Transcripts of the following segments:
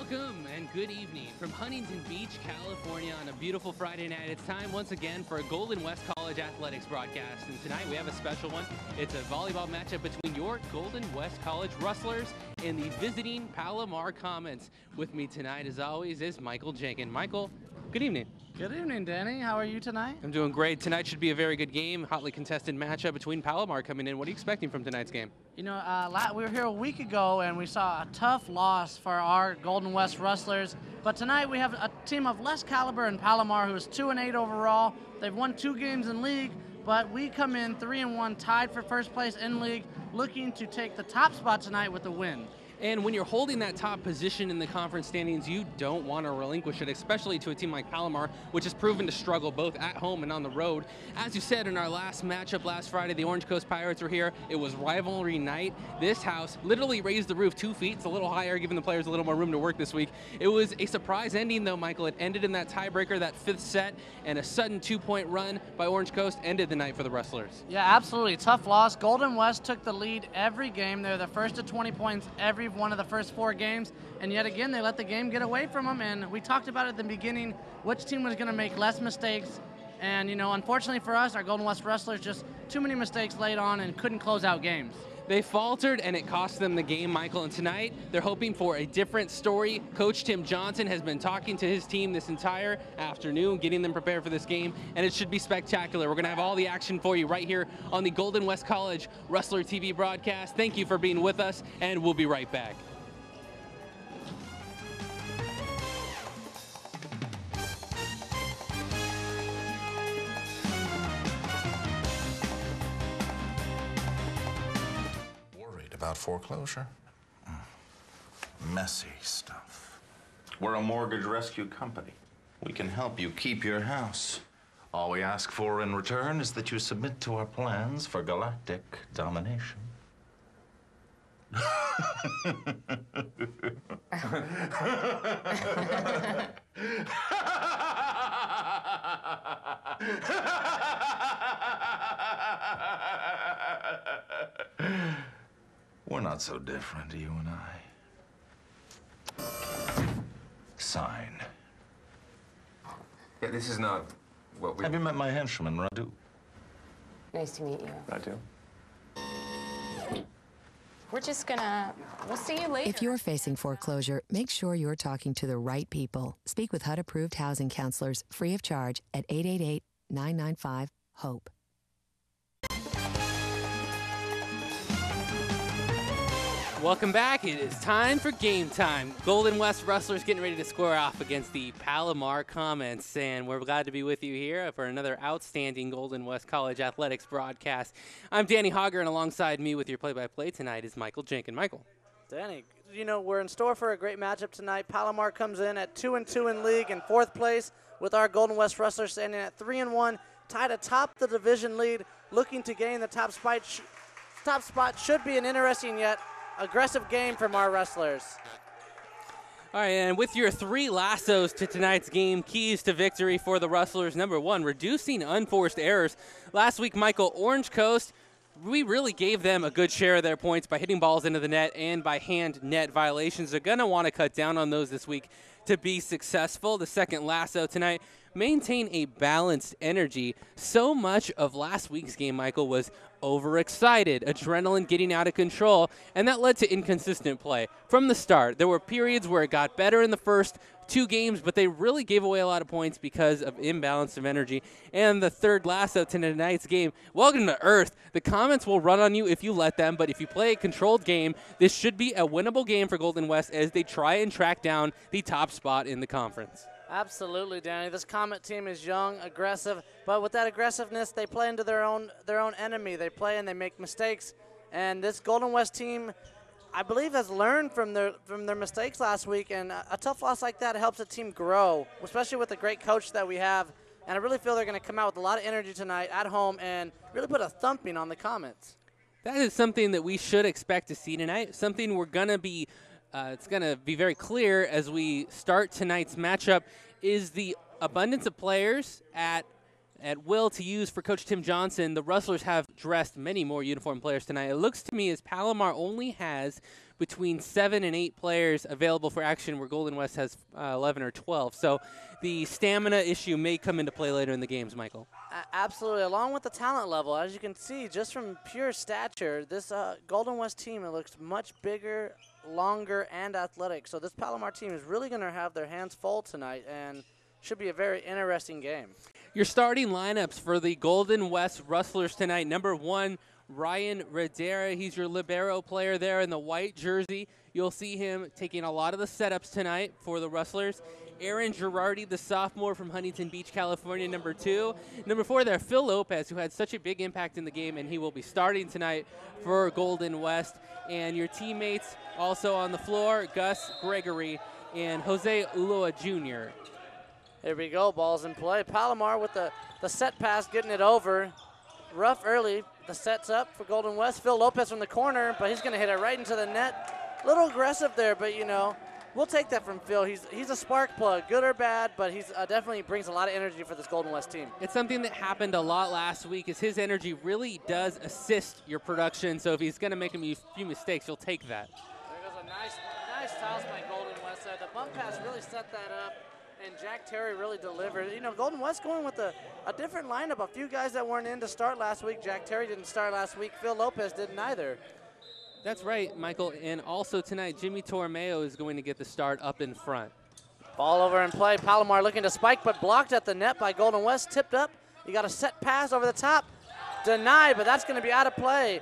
Welcome and good evening from Huntington Beach, California on a beautiful Friday night. It's time once again for a Golden West College athletics broadcast. And tonight we have a special one. It's a volleyball matchup between your Golden West College Rustlers and the visiting Palomar Comets. With me tonight, as always, is Michael Jenkins. Michael, good evening. Good evening, Danny. How are you tonight? I'm doing great. Tonight should be a very good game. Hotly contested matchup between Palomar coming in. What are you expecting from tonight's game? You know, we were here a week ago and we saw a tough loss for our Golden West Rustlers. But tonight we have a team of less caliber in Palomar, who is 2-8 overall. They've won 2 games in league, but we come in 3-1, tied for first place in league, looking to take the top spot tonight with a win. And when you're holding that top position in the conference standings, you don't want to relinquish it, especially to a team like Palomar, which has proven to struggle both at home and on the road. As you said in our last matchup last Friday, the Orange Coast Pirates were here. It was rivalry night. This house literally raised the roof 2 feet. It's a little higher, giving the players a little more room to work this week. It was a surprise ending, though, Michael. It ended in that tiebreaker, that 5th set, and a sudden 2-point run by Orange Coast ended the night for the Rustlers. Yeah, absolutely. Tough loss. Golden West took the lead every game. They were the first to 20 points every one of the first 4 games, and yet again they let the game get away from them. And we talked about at the beginning which team was going to make less mistakes, and you know, unfortunately for us, our Golden West Rustlers, just too many mistakes laid on and couldn't close out games. They faltered, and it cost them the game, Michael. And tonight, they're hoping for a different story. Coach Tim Johnson has been talking to his team this entire afternoon, getting them prepared for this game, and it should be spectacular. We're going to have all the action for you right here on the Golden West College Rustler TV broadcast. Thank you for being with us, and we'll be right back. About foreclosure? Messy stuff. We're a mortgage rescue company. We can help you keep your house. All we ask for in return is that you submit to our plans for galactic domination. We're not so different, you and I. Sign. Yeah, this is not what we... Have you met my henchman, Radu? Nice to meet you. Radu? We'll see you later. If you're facing foreclosure, make sure you're talking to the right people. Speak with HUD-approved housing counselors free of charge at 888-995-HOPE. Welcome back. It is time for game time. Golden West Rustlers getting ready to square off against the Palomar Comets, and we're glad to be with you here for another outstanding Golden West College athletics broadcast. I'm Danny Hogger, and alongside me with your play-by-play tonight is Michael Jenkins. Michael. Danny, you know, we're in store for a great matchup tonight. Palomar comes in at 2-2 in league in 4th place, with our Golden West Rustlers standing at 3-1, tied atop the division lead, looking to gain the top spot. Top spot should be an interesting yet aggressive game from our Rustlers. All right, and with your 3 lassos to tonight's game, keys to victory for the Rustlers. Number 1, reducing unforced errors. Last week, Michael, Orange Coast, we really gave them a good share of their points by hitting balls into the net and by hand net violations. They're going to want to cut down on those this week to be successful. The second lasso tonight, maintain a balanced energy. So much of last week's game, Michael, was overexcited, adrenaline getting out of control, and that led to inconsistent play. From the start, there were periods where it got better in the first 2 games, but they really gave away a lot of points because of imbalance of energy. And the third lasso to tonight's game, welcome to Earth. The Comets will run on you if you let them, but if you play a controlled game, this should be a winnable game for Golden West as they try and track down the top spot in the conference. Absolutely, Danny. This Comet team is young, aggressive, but with that aggressiveness, they play into their own enemy. They play and they make mistakes. And this Golden West team, I believe, has learned from their mistakes last week. And a tough loss like that helps a team grow, especially with the great coach that we have. And I really feel they're going to come out with a lot of energy tonight at home and really put a thumping on the Comets. That is something that we should expect to see tonight. Something we're going to be. It's going to be very clear as we start tonight's matchup is the abundance of players at at will to use for Coach Tim Johnson. The Rustlers have dressed many more uniform players tonight. It looks to me as Palomar only has between 7 and 8 players available for action, where Golden West has 11 or 12. So the stamina issue may come into play later in the games, Michael. Absolutely, along with the talent level. As you can see, just from pure stature, this Golden West team, it looks much bigger, longer, and athletic. So this Palomar team is really going to have their hands full tonight, and should be a very interesting game. Your starting lineups for the Golden West Rustlers tonight. Number 1, Ryan Redera. He's your libero player there in the white jersey. You'll see him taking a lot of the setups tonight for the Rustlers. Aaron Girardi, the sophomore from Huntington Beach, California, number 2. Number 4 there, Phil Lopez, who had such a big impact in the game, and he will be starting tonight for Golden West. And your teammates also on the floor, Gus Gregory and Jose Ulloa Jr. Here we go, ball's in play. Palomar with the set pass, getting it over. Rough early, the set's up for Golden West. Phil Lopez from the corner, but he's gonna hit it right into the net. A little aggressive there, but you know, we'll take that from Phil. He's a spark plug, good or bad, but he's definitely brings a lot of energy for this Golden West team. It's something that happened a lot last week, is his energy really does assist your production, so if he's gonna make a few mistakes, you'll take that. There goes a nice toss by Golden West there. The bump pass really set that up, and Jack Terry really delivered. You know, Golden West going with a different lineup. A few guys that weren't in to start last week. Jack Terry didn't start last week. Phil Lopez didn't either. That's right, Michael. And also tonight, Jimmy Tormeo is going to get the start up in front. Ball over in play. Palomar looking to spike, but blocked at the net by Golden West. Tipped up. You got a set pass over the top. Denied, but that's going to be out of play.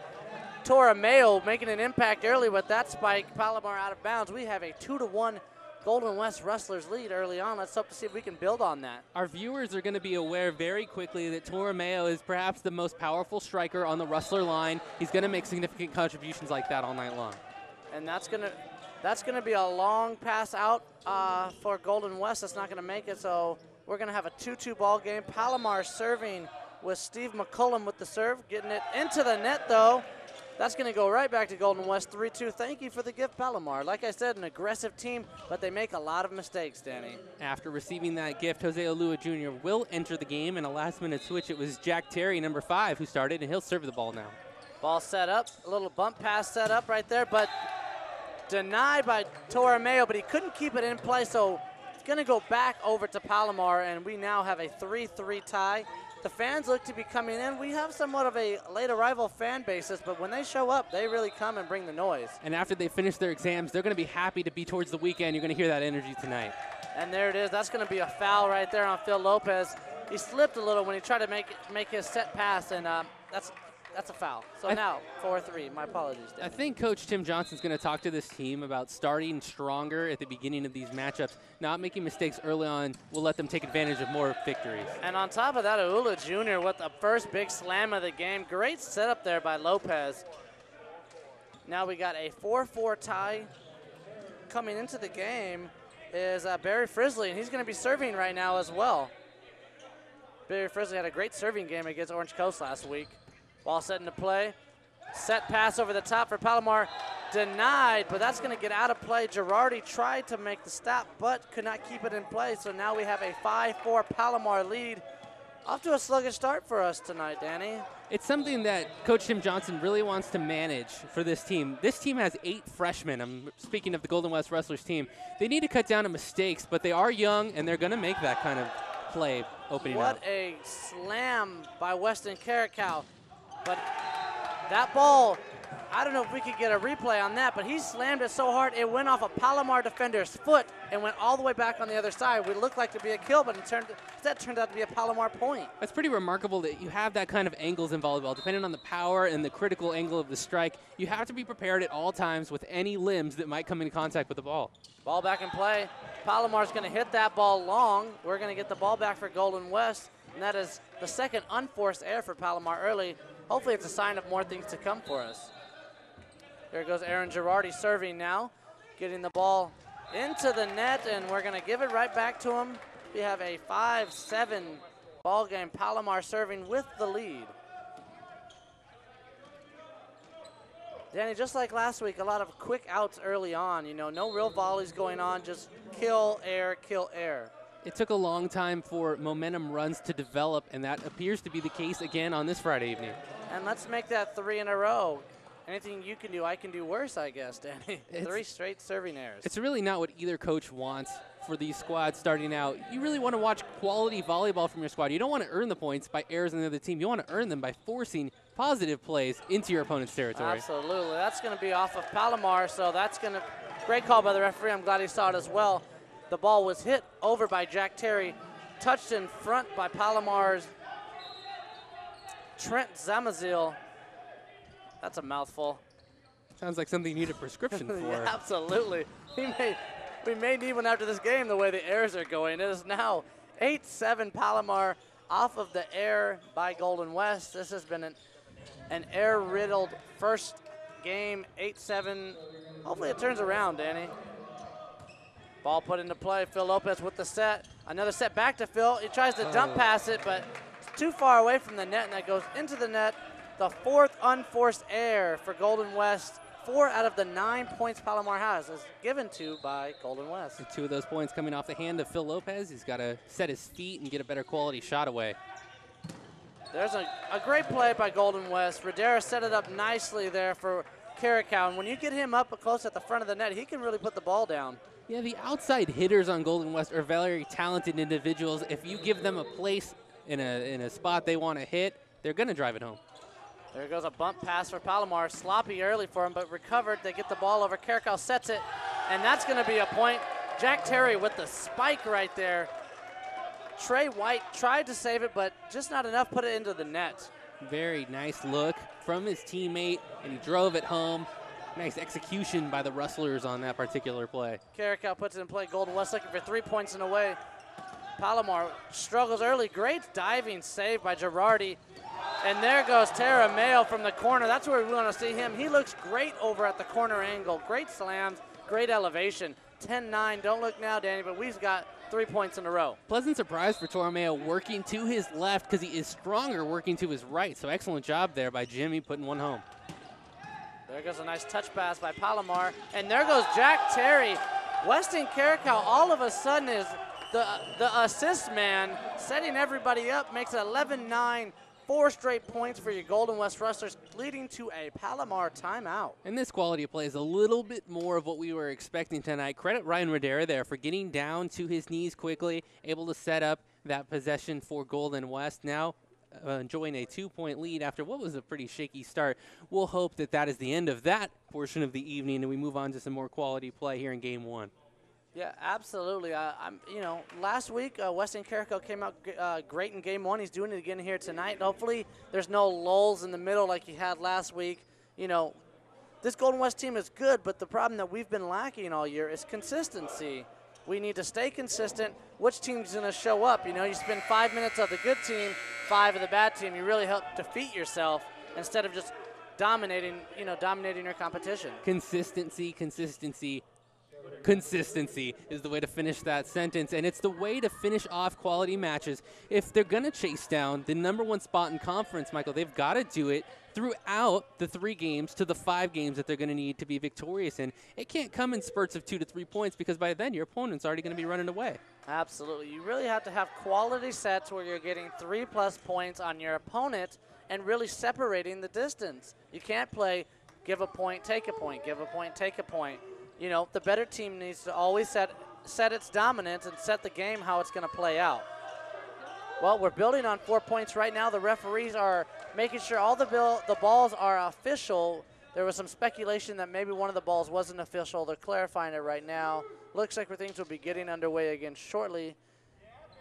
Tormeo making an impact early with that spike. Palomar out of bounds. We have a 2-1 Golden West Rustlers lead early on. Let's hope to see if we can build on that. Our viewers are going to be aware very quickly that Tormeo is perhaps the most powerful striker on the Rustler line. He's going to make significant contributions like that all night long. And that's gonna be a long pass out for Golden West. That's not going to make it, so we're going to have a 2-2 ball game. Palomar serving with Steve McCullum with the serve, getting it into the net, though. That's going to go right back to Golden West, 3-2. Thank you for the gift, Palomar. Like I said, an aggressive team, but they make a lot of mistakes, Danny. After receiving that gift, Jose Ulloa Jr. will enter the game. In a last-minute switch, it was Jack Terry, number 5, who started, and he'll serve the ball now. Ball set up, a little bump pass set up right there, but denied by Tormeo, but he couldn't keep it in play, so it's going to go back over to Palomar, and we now have a 3-3 tie. The fans look to be coming in. We have somewhat of a late arrival fan basis, but when they show up, they really come and bring the noise. And after they finish their exams, they're going to be happy to be towards the weekend. You're going to hear that energy tonight. And there it is. That's going to be a foul right there on Phil Lopez. He slipped a little when he tried to make his set pass, and that's a foul. So now 4-3. My apologies, David. I think Coach Tim Johnson's going to talk to this team about starting stronger at the beginning of these matchups, not making mistakes early on. Will let them take advantage of more victories. And on top of that, Ulloa Jr. with the first big slam of the game. Great setup there by Lopez. Now we got a 4-4 tie. Coming into the game is Barry Frisley, and he's going to be serving right now as well. Barry Frisley had a great serving game against Orange Coast last week. Ball set into play. Set pass over the top for Palomar. Denied, but that's going to get out of play. Girardi tried to make the stop, but could not keep it in play. So now we have a 5-4 Palomar lead. Off to a sluggish start for us tonight, Danny. It's something that Coach Tim Johnson really wants to manage for this team. This team has 8 freshmen. I'm speaking of the Golden West Rustlers team. They need to cut down on mistakes, but they are young, and they're going to make that kind of play opening up. What a slam by Weston Caracal. But that ball, I don't know if we could get a replay on that, but he slammed it so hard it went off a Palomar defender's foot and went all the way back on the other side. It looked like to be a kill, but that turned out to be a Palomar point. That's pretty remarkable that you have that kind of angles in volleyball. Depending on the power and the critical angle of the strike, you have to be prepared at all times with any limbs that might come in contact with the ball. Ball back in play. Palomar's going to hit that ball long. We're going to get the ball back for Golden West, and that is the second unforced error for Palomar early. Hopefully it's a sign of more things to come for us. There goes Aaron Girardi serving now, getting the ball into the net, and we're going to give it right back to him. We have a 5-7 ball game. Palomar serving with the lead. Danny, just like last week, a lot of quick outs early on. You know, no real volleys going on, just kill, air, kill, air. It took a long time for momentum runs to develop, and that appears to be the case again on this Friday evening. And let's make that 3 in a row. Anything you can do, I can do worse, I guess, Danny. 3 straight serving errors. It's really not what either coach wants for these squads starting out. You really want to watch quality volleyball from your squad. You don't want to earn the points by errors on the other team. You want to earn them by forcing positive plays into your opponent's territory. Absolutely. That's going to be off of Palomar, so that's going to – great call by the referee. I'm glad he saw it as well. The ball was hit over by Jack Terry, touched in front by Palomar's Trent Zamazil. That's a mouthful. Sounds like something you need a prescription for. Yeah, absolutely. We may need one after this game the way the errors are going. It is now 8-7 Palomar off of the air by Golden West. This has been an air-riddled first game, 8-7. Hopefully it turns around, Danny. Ball put into play. Phil Lopez with the set. Another set back to Phil. He tries to dump pass it, but it's too far away from the net, and that goes into the net. The 4th unforced error for Golden West. 4 out of the 9 points Palomar has is given to by Golden West. And 2 of those points coming off the hand of Phil Lopez. He's got to set his feet and get a better quality shot away. There's a great play by Golden West. Radera set it up nicely there for Caracal. And when you get him up close at the front of the net, he can really put the ball down. Yeah, the outside hitters on Golden West are very talented individuals. If you give them a place in a spot they want to hit, they're going to drive it home. There goes a bump pass for Palomar. Sloppy early for him, but recovered. They get the ball over. Caracal sets it, and that's going to be a point. Jack Terry with the spike right there. Trey White tried to save it, but just not enough. Put it into the net. Very nice look from his teammate, and he drove it home. Nice execution by the Rustlers on that particular play. Caracal puts it in play. Golden West looking for 3 points in a way. Palomar struggles early. Great diving save by Girardi. And there goes Tara Mayo from the corner. That's where we want to see him. He looks great over at the corner angle. Great slams, great elevation. 10-9, don't look now, Danny, but we've got 3 points in a row. Pleasant surprise for Toromeo working to his left because he is stronger working to his right. So excellent job there by Jimmy putting one home. There goes a nice touch pass by Palomar. And there goes Jack Terry. Weston Caracal all of a sudden is the assist man, setting everybody up, makes it 11-9. 4 straight points for your Golden West Rustlers, leading to a Palomar timeout. And this quality of play is a little bit more of what we were expecting tonight. Credit Ryan Radera there for getting down to his knees quickly, able to set up that possession for Golden West. Now enjoying a 2-point lead after what was a pretty shaky start. We'll hope that that is the end of that portion of the evening and we move on to some more quality play here in Game 1. Yeah, absolutely. Last week, Weston Caracal came out great in Game 1. He's doing it again here tonight. Hopefully, there's no lulls in the middle like he had last week. You know, this Golden West team is good, but the problem that we've been lacking all year is consistency. We need to stay consistent. Which team's going to show up? You know, you spend 5 minutes of the good team, 5 of the bad team. You really help defeat yourself instead of just dominating your competition. Consistency is the way to finish that sentence, and it's the way to finish off quality matches. If they're going to chase down the #1 spot in conference, Michael, they've got to do it throughout the 3 games to the 5 games that they're going to need to be victorious in. It can't come in spurts of 2 to 3 points because by then your opponent's already going to be running away. Absolutely. You really have to have quality sets where you're getting 3+ points on your opponent and really separating the distance. You can't play give a point, take a point, give a point, take a point. You know, the better team needs to always set its dominance and set the game how it's going to play out. Well, we're building on 4 points right now. The referees are making sure all the balls are official. There was some speculation that maybe one of the balls wasn't official. They're clarifying it right now. Looks like things will be getting underway again shortly.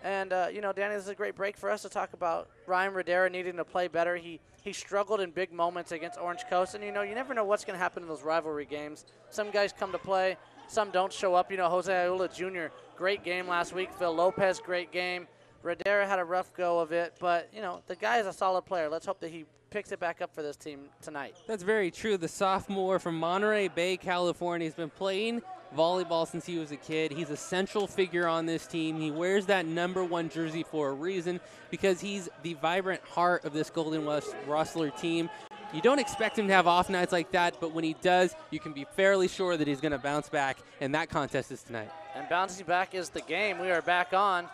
And, Danny, this is a great break for us to talk about Ryan Radera needing to play better. He struggled in big moments against Orange Coast. And, you never know what's going to happen in those rivalry games. Some guys come to play. Some don't show up. Jose Ayula Jr., great game last week. Phil Lopez, great game. Radera had a rough go of it. But, the guy is a solid player. Let's hope that he picks it back up for this team tonight. That's very true. The sophomore from Monterey Bay, California, has been playing volleyball since he was a kid. He's a central figure on this team. He wears that #1 jersey for a reason because he's the vibrant heart of this Golden West Rustler team. You don't expect him to have off nights like that, but when he does, you can be fairly sure that he's going to bounce back, and that contest is tonight. And bouncing back is the game. We are back on.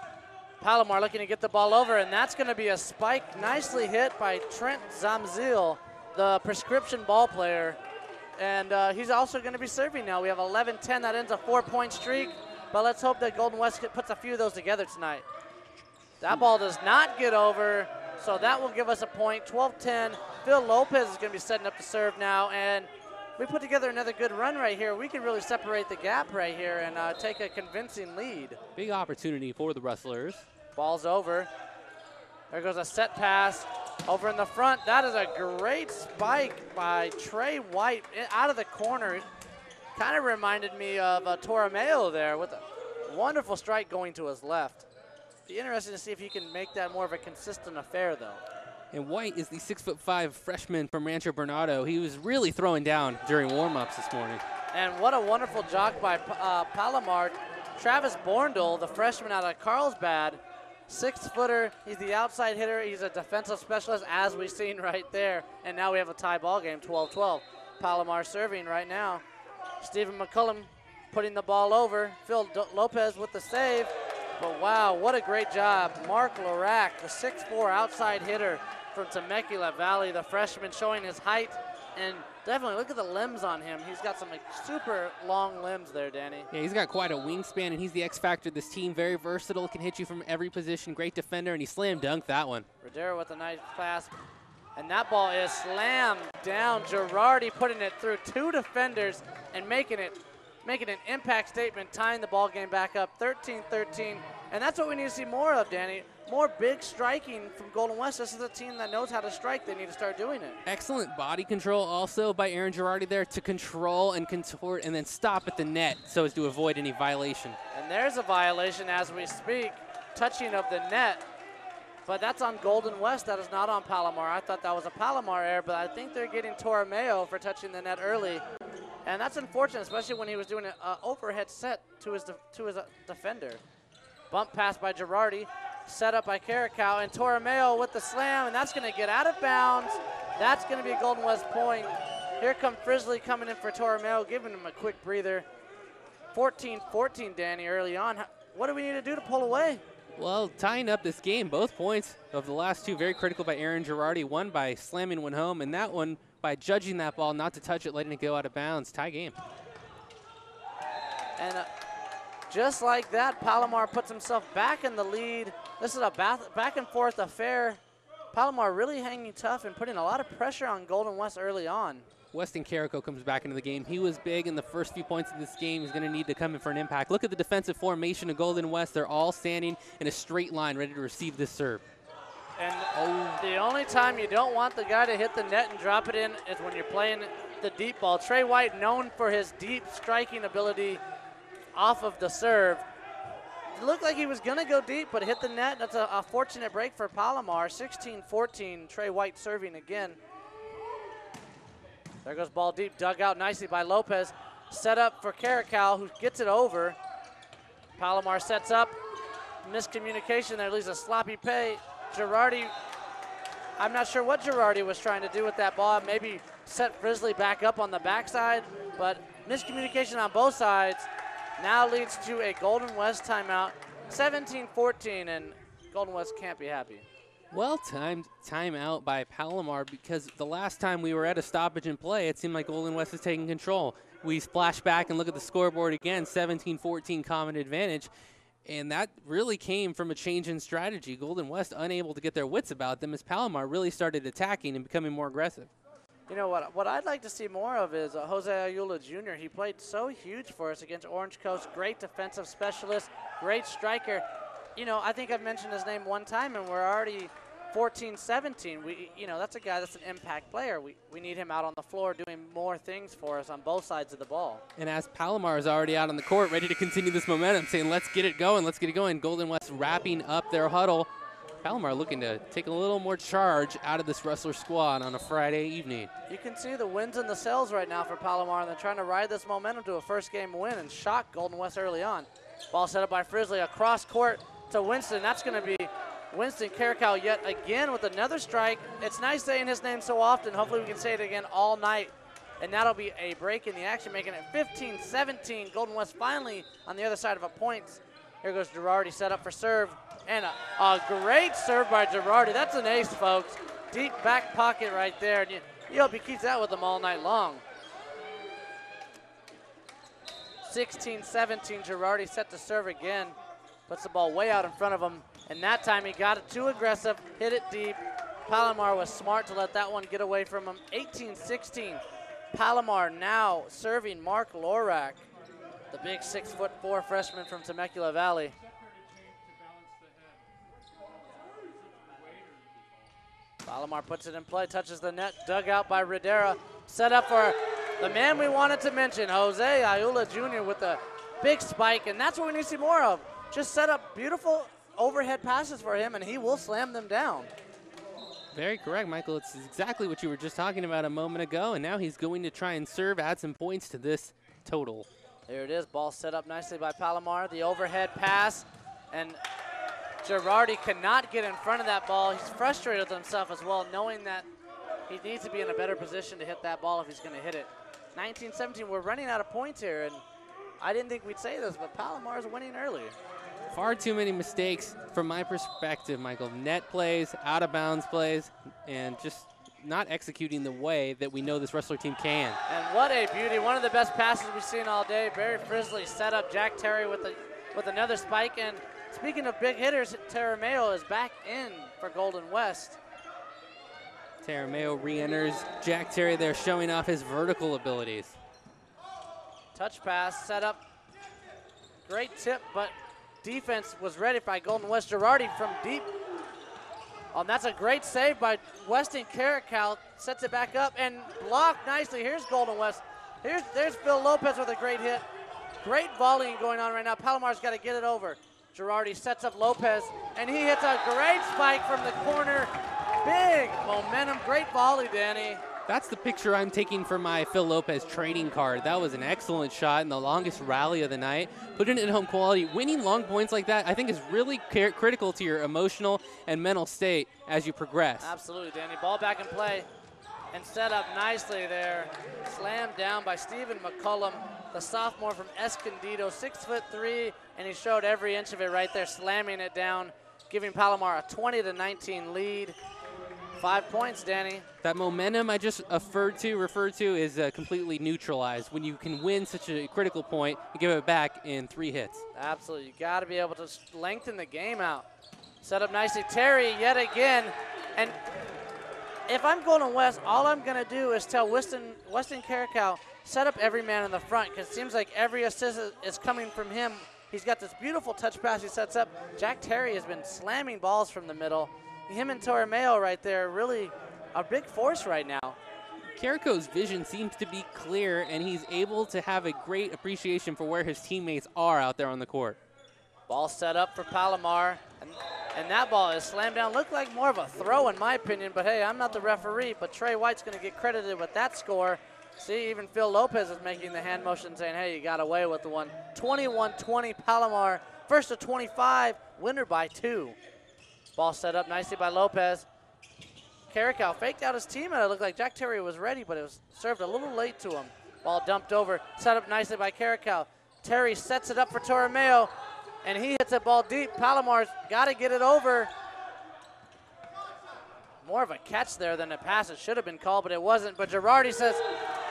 Palomar looking to get the ball over, and that's going to be a spike nicely hit by Trent Zamzil, the prescription ball player. And he's also going to be serving now. We have 11-10. That ends a 4-point streak. But let's hope that Golden West puts a few of those together tonight. That ball does not get over, so that will give us a point. 12-10. Phil Lopez is going to be setting up to serve now. And we put together another good run right here. We can really separate the gap right here and take a convincing lead. Big opportunity for the Rustlers. Ball's over. There goes a set pass over in the front. That is a great spike by Trey White out of the corner. Kind of reminded me of Torromeo there with a wonderful strike going to his left. Be interesting to see if he can make that more of a consistent affair, though. And White is the 6'5" freshman from Rancho Bernardo. He was really throwing down during warm-ups this morning. And what a wonderful jog by Palomar. Travis Borndl, the freshman out of Carlsbad, 6-footer. He's the outside hitter. He's a defensive specialist, as we've seen right there. And now we have a tie ball game, 12-12. Palomar serving right now. Stephen McCullum putting the ball over. Phil Lopez with the save. But wow, what a great job. Mark Larac, the 6'4" outside hitter from Temecula Valley, the freshman, showing his height. And definitely look at the limbs on him. He's got some super long limbs there, Danny. Yeah, he's got quite a wingspan, and he's the X factor of this team. Very versatile, can hit you from every position. Great defender, and he slam dunked that one. Rodero with a nice pass. And that ball is slammed down. Girardi putting it through two defenders and making an impact statement, tying the ball game back up 13-13. And that's what we need to see more of, Danny. More big striking from Golden West. This is a team that knows how to strike. They need to start doing it. Excellent body control also by Aaron Girardi there to control and contort and then stop at the net so as to avoid any violation. And there's a violation as we speak, touching of the net. But that's on Golden West. That is not on Palomar. I thought that was a Palomar error, but I think they're getting Torromeo for touching the net early. And that's unfortunate, especially when he was doing an overhead set to his defender. Bump pass by Girardi, set up by Caracal, and Torromeo with the slam, and that's going to get out of bounds. That's going to be a Golden West point. Here come Frisley coming in for Torromeo, giving him a quick breather. 14-14, Danny, early on. What do we need to do to pull away? Well, tying up this game, both points of the last two very critical by Aaron Girardi. One by slamming one home, and that one by judging that ball, not to touch it, letting it go out of bounds. Tie game. And just like that, Palomar puts himself back in the lead. This is a back and forth affair. Palomar really hanging tough and putting a lot of pressure on Golden West early on. Weston Carrico comes back into the game. He was big in the first few points of this game. He's going to need to come in for an impact. Look at the defensive formation of Golden West. They're all standing in a straight line ready to receive this serve. And the only time you don't want the guy to hit the net and drop it in is when you're playing the deep ball. Trey White, known for his deep striking ability off of the serve. It looked like he was going to go deep, but hit the net. That's a fortunate break for Palomar. 16-14, Trey White serving again. There goes ball deep, dug out nicely by Lopez. Set up for Caracal, who gets it over. Palomar sets up. Miscommunication there leaves a sloppy pay. Girardi, I'm not sure what Girardi was trying to do with that ball. Maybe set Frisley back up on the backside, but miscommunication on both sides now leads to a Golden West timeout. 17-14, and Golden West can't be happy. Well-timed timeout by Palomar, because the last time we were at a stoppage in play, it seemed like Golden West was taking control. We splash back and look at the scoreboard again, 17-14 common advantage, and that really came from a change in strategy. Golden West unable to get their wits about them as Palomar really started attacking and becoming more aggressive. You know what I'd like to see more of is Jose Ayula Jr. He played so huge for us against Orange Coast. Great defensive specialist, great striker. You know, I think I've mentioned his name one time, and we're already 14-17. That's a guy that's an impact player. We need him out on the floor doing more things for us on both sides of the ball. And as Palomar is already out on the court, ready to continue this momentum, saying, let's get it going, let's get it going. Golden West wrapping up their huddle. Palomar looking to take a little more charge out of this Rustler squad on a Friday evening. You can see the wins and the sells right now for Palomar, and they're trying to ride this momentum to a first game win and shock Golden West early on. Ball set up by Frisley across court to Winston. That's going to be Winston Caracal yet again with another strike. It's nice saying his name so often. Hopefully we can say it again all night. and that'll be a break in the action, making it 15-17. Golden West finally on the other side of a point. Here goes Girardi, set up for serve, and a great serve by Girardi. That's an ace, folks. Deep back pocket right there, and you hope he keeps that with him all night long. 16-17, Girardi set to serve again. Puts the ball way out in front of him, and that time he got it too aggressive, hit it deep. Palomar was smart to let that one get away from him. 18-16, Palomar now serving Mark Lorak, the big 6'4" freshman from Temecula Valley. Palomar puts it in play, touches the net, dug out by Redera. Set up for the man we wanted to mention, Jose Ayula Jr. with a big spike, and that's what we need to see more of. Just set up beautiful overhead passes for him, and he will slam them down. Very correct, Michael. It's exactly what you were just talking about a moment ago, and now he's going to try and serve, add some points to this total. There it is, ball set up nicely by Palomar. The overhead pass, and Girardi cannot get in front of that ball. He's frustrated with himself as well, knowing that he needs to be in a better position to hit that ball if he's going to hit it. 19-17, we're running out of points here, and I didn't think we'd say this, but Palomar is winning early. Far too many mistakes from my perspective, Michael. Net plays, out of bounds plays, and just not executing the way that we know this Rustler team can. And what a beauty. One of the best passes we've seen all day. Barry Frisley set up Jack Terry with another spike. And speaking of big hitters, Tarameo is back in for Golden West. Tarameo re-enters. Jack Terry there showing off his vertical abilities. Touch pass, set up. Great tip, but defense was ready by Golden West. Girardi from deep. And that's a great save by Weston Caracal. Sets it back up and blocked nicely. Here's Golden West. There's Phil Lopez with a great hit. Great volleying going on right now. Palomar's got to get it over. Girardi sets up Lopez, and he hits a great spike from the corner. Big momentum, great volley, Danny. That's the picture I'm taking for my Phil Lopez trading card. That was an excellent shot in the longest rally of the night. Putting it in home quality. Winning long points like that, I think, is really critical to your emotional and mental state as you progress. Absolutely, Danny. Ball back in play and set up nicely there. Slammed down by Stephen McCullum, the sophomore from Escondido, 6'3", and he showed every inch of it right there, slamming it down, giving Palomar a 20-19 lead. 5 points, Danny. That momentum I just referred to is completely neutralized. When you can win such a critical point, you give it back in 3 hits. Absolutely. You got to be able to lengthen the game out. Set up nicely. Terry yet again. And if I'm Golden West, all I'm going to do is tell Weston Caracal, set up every man in the front, because it seems like every assist is coming from him. He's got this beautiful touch pass he sets up. Jack Terry has been slamming balls from the middle. Him and Torremeo right there, really a big force right now. Caraco's vision seems to be clear, and he's able to have a great appreciation for where his teammates are out there on the court. Ball set up for Palomar, and that ball is slammed down. Looked like more of a throw in my opinion, but hey, I'm not the referee, but Trey White's going to get credited with that score. See, even Phil Lopez is making the hand motion saying, hey, you got away with the one. 21-20 Palomar, first to 25, winner by 2. Ball set up nicely by Lopez. Caracal faked out his teammate. It looked like Jack Terry was ready, but it was served a little late to him. Ball dumped over, set up nicely by Caracal. Terry sets it up for Torremeo, and he hits a ball deep. Palomar's got to get it over. More of a catch there than a pass. It should have been called, but it wasn't. But Girardi says,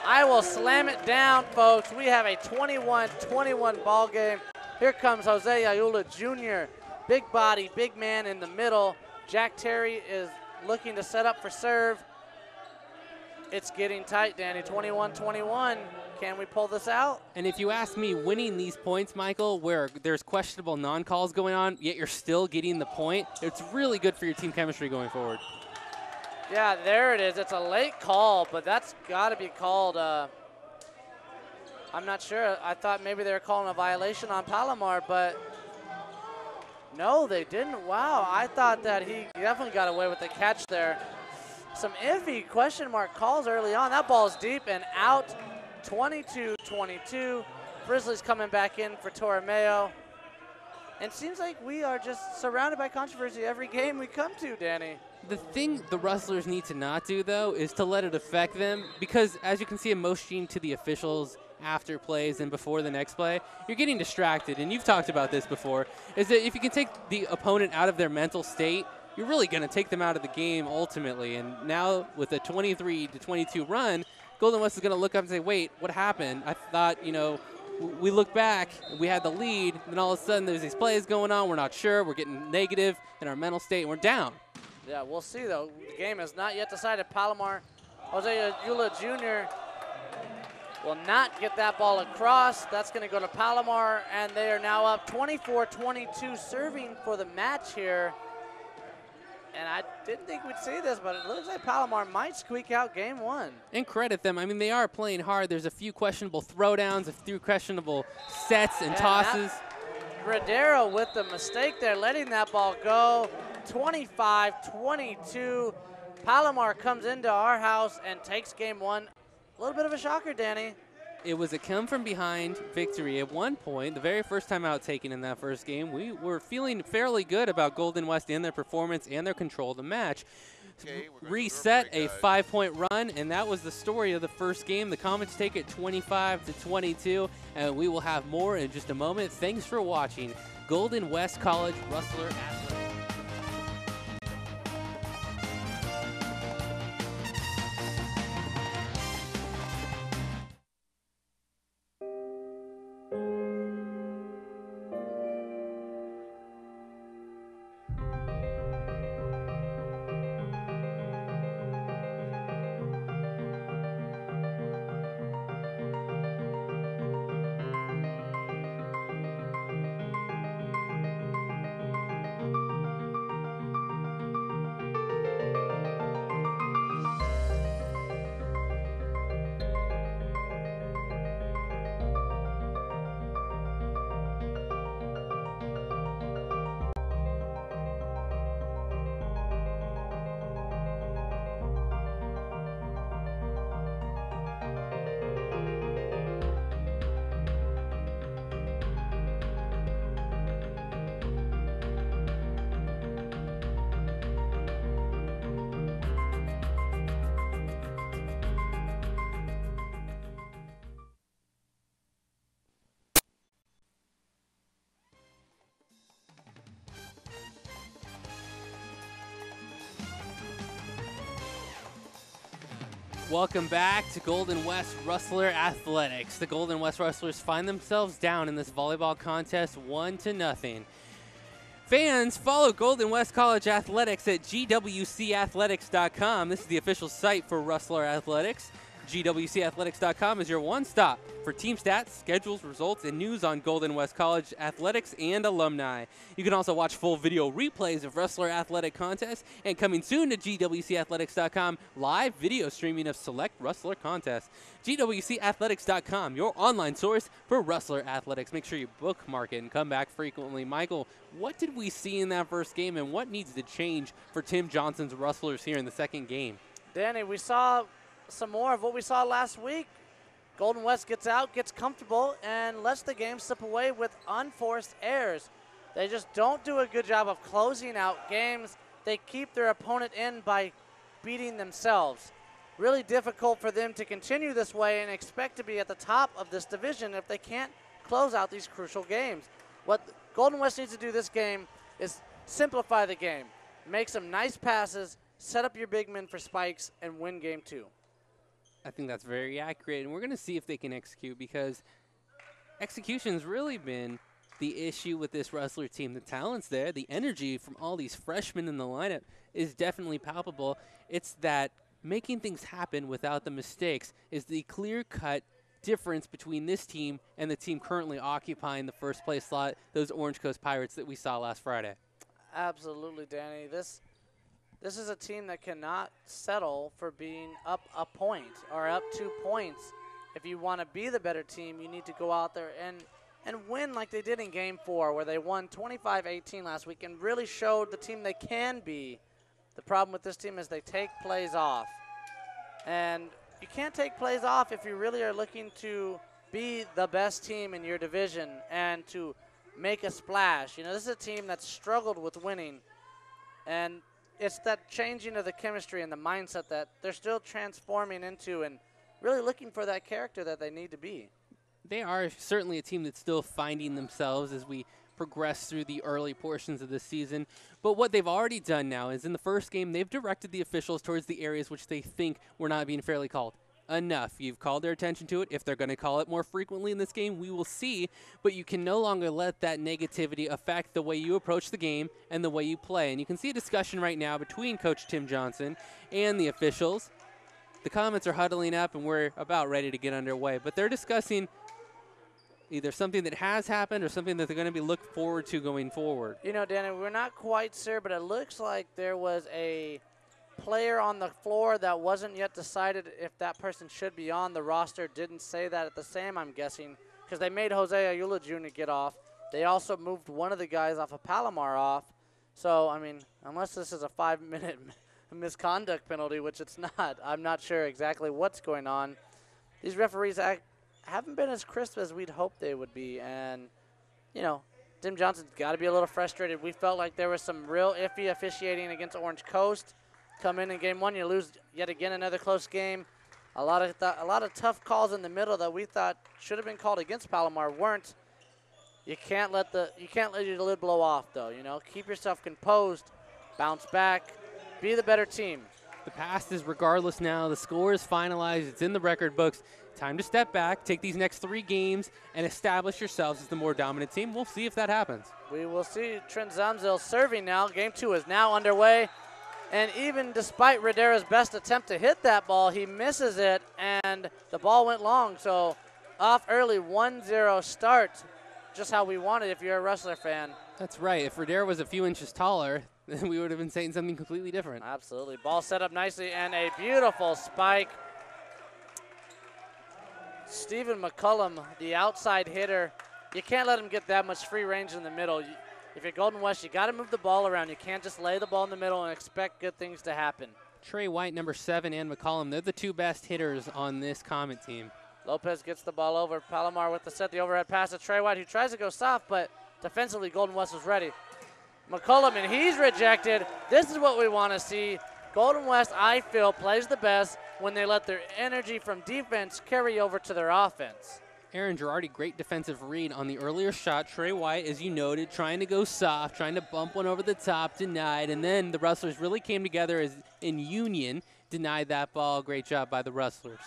I will slam it down, folks. We have a 21-21 ball game. Here comes Jose Ayula Jr., big body, big man in the middle. Jack Terry is looking to set up for serve. It's getting tight, Danny. 21-21. Can we pull this out? And if you ask me, winning these points, Michael, where there's questionable non-calls going on, yet you're still getting the point, it's really good for your team chemistry going forward. Yeah, there it is. It's a late call, but that's got to be called. I'm not sure. I thought maybe they were calling a violation on Palomar, but no, they didn't. Wow, I thought that he definitely got away with the catch there. Some iffy question mark calls early on. That ball is deep and out. 22-22. Frisley's coming back in for Torremeo. And it seems like we are just surrounded by controversy every game we come to, Danny. The thing the Rustlers need to not do, though, is to let it affect them, because as you can see in motioning to the officials after plays and before the next play, you're getting distracted, and you've talked about this before, is that if you can take the opponent out of their mental state, you're really going to take them out of the game ultimately. And now with a 23-22 run, Golden West is going to look up and say, wait, what happened? I thought, you know, we look back, we had the lead, and then all of a sudden there's these plays going on, we're not sure, we're getting negative in our mental state, and we're down. Yeah, we'll see, though. The game is not yet decided. Palomar, Jose Eula Jr. will not get that ball across. That's going to go to Palomar, and they are now up 24-22, serving for the match here. And I didn't think we'd see this, but it looks like Palomar might squeak out game one. And credit them. I mean, they are playing hard. There's a few questionable throwdowns, a few questionable sets and tosses. Gradero with the mistake there, letting that ball go. 25-22. Palomar comes into our house and takes game one. A little bit of a shocker, Danny. It was a come-from-behind victory. At one point, the very first time out taken in that first game, we were feeling fairly good about Golden West and their performance and their control of the match. Reset a 5-point run, and that was the story of the first game. The Comets take it 25-22, and we will have more in just a moment. Thanks for watching Golden West College Rustler Athletics. Welcome back to Golden West Rustler Athletics. The Golden West Rustlers find themselves down in this volleyball contest 1-0. Fans, follow Golden West College Athletics at gwcathletics.com. This is the official site for Rustler Athletics. gwcathletics.com is your one-stop for team stats, schedules, results, and news on Golden West College athletics and alumni. You can also watch full video replays of Rustler Athletic contests, and coming soon to gwcathletics.com, live video streaming of select Rustler contests. gwcathletics.com, your online source for Rustler Athletics. Make sure you bookmark it and come back frequently. Michael, what did we see in that first game, and what needs to change for Tim Johnson's Rustlers here in the second game? Danny, we saw some more of what we saw last week. Golden West gets out, gets comfortable, and lets the game slip away with unforced errors. They just don't do a good job of closing out games. They keep their opponent in by beating themselves. Really difficult for them to continue this way and expect to be at the top of this division if they can't close out these crucial games. What Golden West needs to do this game is simplify the game. Make some nice passes, set up your big men for spikes, and win game two. I think that's very accurate, and we're going to see if they can execute, because execution's really been the issue with this Rustler team. The talent's there. The energy from all these freshmen in the lineup is definitely palpable. It's that making things happen without the mistakes is the clear-cut difference between this team and the team currently occupying the first place slot, those Orange Coast Pirates that we saw last Friday. Absolutely, Danny. This is a team that cannot settle for being up a point or up 2 points. If you want to be the better team, you need to go out there and win like they did in Game 4, where they won 25-18 last week and really showed the team they can be. The problem with this team is they take plays off. And you can't take plays off if you really are looking to be the best team in your division and to make a splash. You know, this is a team that's struggled with winning, and it's that changing of the chemistry and the mindset that they're still transforming into and really looking for that character that they need to be. They are certainly a team that's still finding themselves as we progress through the early portions of the season. But what they've already done now is in the first game, they've directed the officials towards the areas which they think were not being fairly called. Enough. You've called their attention to it. If they're going to call it more frequently in this game, we will see. But you can no longer let that negativity affect the way you approach the game and the way you play. And you can see a discussion right now between Coach Tim Johnson and the officials. The comments are huddling up, and we're about ready to get underway. But they're discussing either something that has happened or something that they're going to be looked forward to going forward. You know, Danny, we're not quite sure, but it looks like there was a player on the floor that wasn't yet decided if that person should be on the roster. Didn't say that at the same, I'm guessing, because they made Jose Ayula Jr. get off. They also moved one of the guys off of Palomar off. So, I mean, unless this is a 5-minute misconduct penalty, which it's not, I'm not sure exactly what's going on. These referees haven't been as crisp as we'd hoped they would be. And, you know, Tim Johnson's got to be a little frustrated. We felt like there was some real iffy officiating against Orange Coast. Come in game one, you lose yet again another close game. A lot of tough calls in the middle that we thought should have been called against Palomar weren't. You can't let your lid blow off, though. You know, keep yourself composed, bounce back, be the better team. The past is regardless now. The score is finalized. It's in the record books. Time to step back, take these next 3 games, and establish yourselves as the more dominant team. We'll see if that happens. We will see. Trent Zamzil serving now. Game 2 is now underway. And even despite Rodera's best attempt to hit that ball, he misses it, and the ball went long. So off early, 1-0 start, just how we wanted if you're a Rustler fan. That's right. If Rodera was a few inches taller, then we would have been saying something completely different. Absolutely. Ball set up nicely, and a beautiful spike. Stephen McCullum, the outside hitter, you can't let him get that much free range in the middle. If you're Golden West, you got to move the ball around. You can't just lay the ball in the middle and expect good things to happen. Trey White, number 7, and McCollum, they're the 2 best hitters on this Comet team. Lopez gets the ball over. Palomar with the set, the overhead pass to Trey White, who tries to go soft, but defensively Golden West was ready. McCullum, and he's rejected. This is what we want to see. Golden West, I feel, plays the best when they let their energy from defense carry over to their offense. Aaron Girardi, great defensive read on the earlier shot. Trey White, as you noted, trying to go soft, trying to bump one over the top, denied. And then the Rustlers really came together as in union, denied that ball. Great job by the Rustlers.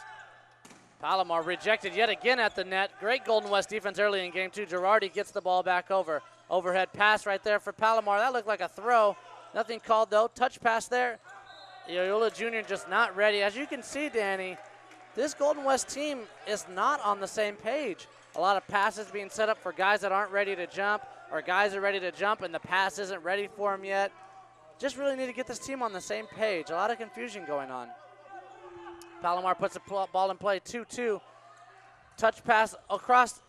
Palomar rejected yet again at the net. Great Golden West defense early in game 2. Girardi gets the ball back over. Overhead pass right there for Palomar. That looked like a throw. Nothing called, though. Touch pass there. Yoyola Jr. just not ready. As you can see, Danny, this Golden West team is not on the same page. A lot of passes being set up for guys that aren't ready to jump, or guys are ready to jump and the pass isn't ready for them yet. Just really need to get this team on the same page. A lot of confusion going on. Palomar puts the ball in play, 2-2. Touch pass across,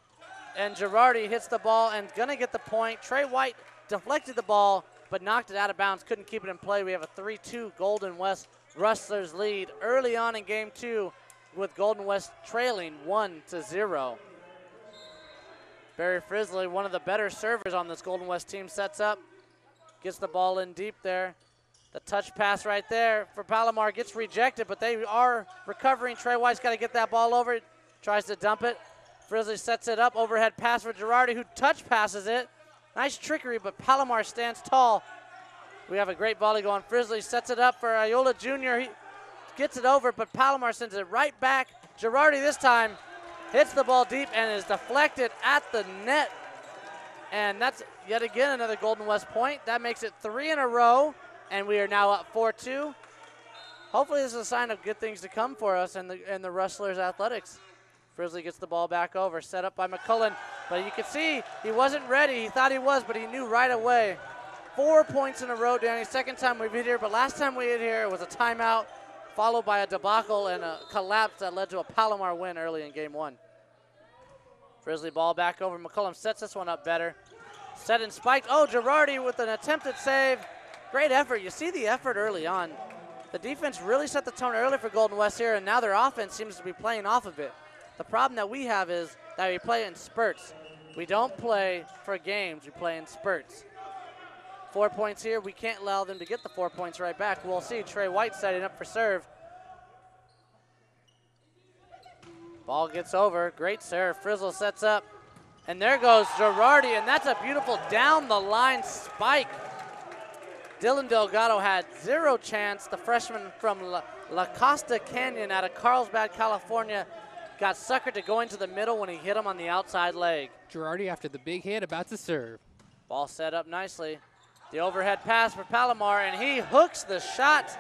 and Girardi hits the ball and gonna get the point. Trey White deflected the ball, but knocked it out of bounds, couldn't keep it in play. We have a 3-2 Golden West Rustlers lead early on in game 2, with Golden West trailing 1-0. Barry Frisley, one of the better servers on this Golden West team, sets up, gets the ball in deep there. The touch pass right there for Palomar gets rejected, but they are recovering. Trey White's got to get that ball over. Tries to dump it. Frisley sets it up. Overhead pass for Girardi, who touch passes it. Nice trickery, but Palomar stands tall. We have a great volley going. Frisley sets it up for Ayola Jr. He gets it over, but Palomar sends it right back. Girardi this time hits the ball deep and is deflected at the net. And that's yet again another Golden West point. That makes it 3 in a row, and we are now up 4-2. Hopefully this is a sign of good things to come for us and the Rustlers athletics. Frisley gets the ball back over, set up by McCullen, but you can see he wasn't ready. He thought he was, but he knew right away. 4 points in a row, Danny. Second time we've hit here, but last time we hit here it was a timeout, followed by a debacle and a collapse that led to a Palomar win early in game 1. Frisley ball back over. McCullum sets this one up better. Set and spiked. Oh, Girardi with an attempted save. Great effort. You see the effort early on. The defense really set the tone early for Golden West here, and now their offense seems to be playing off of it. The problem that we have is that we play in spurts. We don't play for games, we play in spurts. 4 points here, we can't allow them to get the 4 points right back. We'll see. Trey White setting up for serve. Ball gets over, great serve. Frizzle sets up, and there goes Girardi, and that's a beautiful down the line spike. Dylan Delgado had 0 chance. The freshman from La Costa Canyon out of Carlsbad, California, got suckered to go into the middle when he hit him on the outside leg. Girardi after the big hit, about to serve. Ball set up nicely. The overhead pass for Palomar, and he hooks the shot.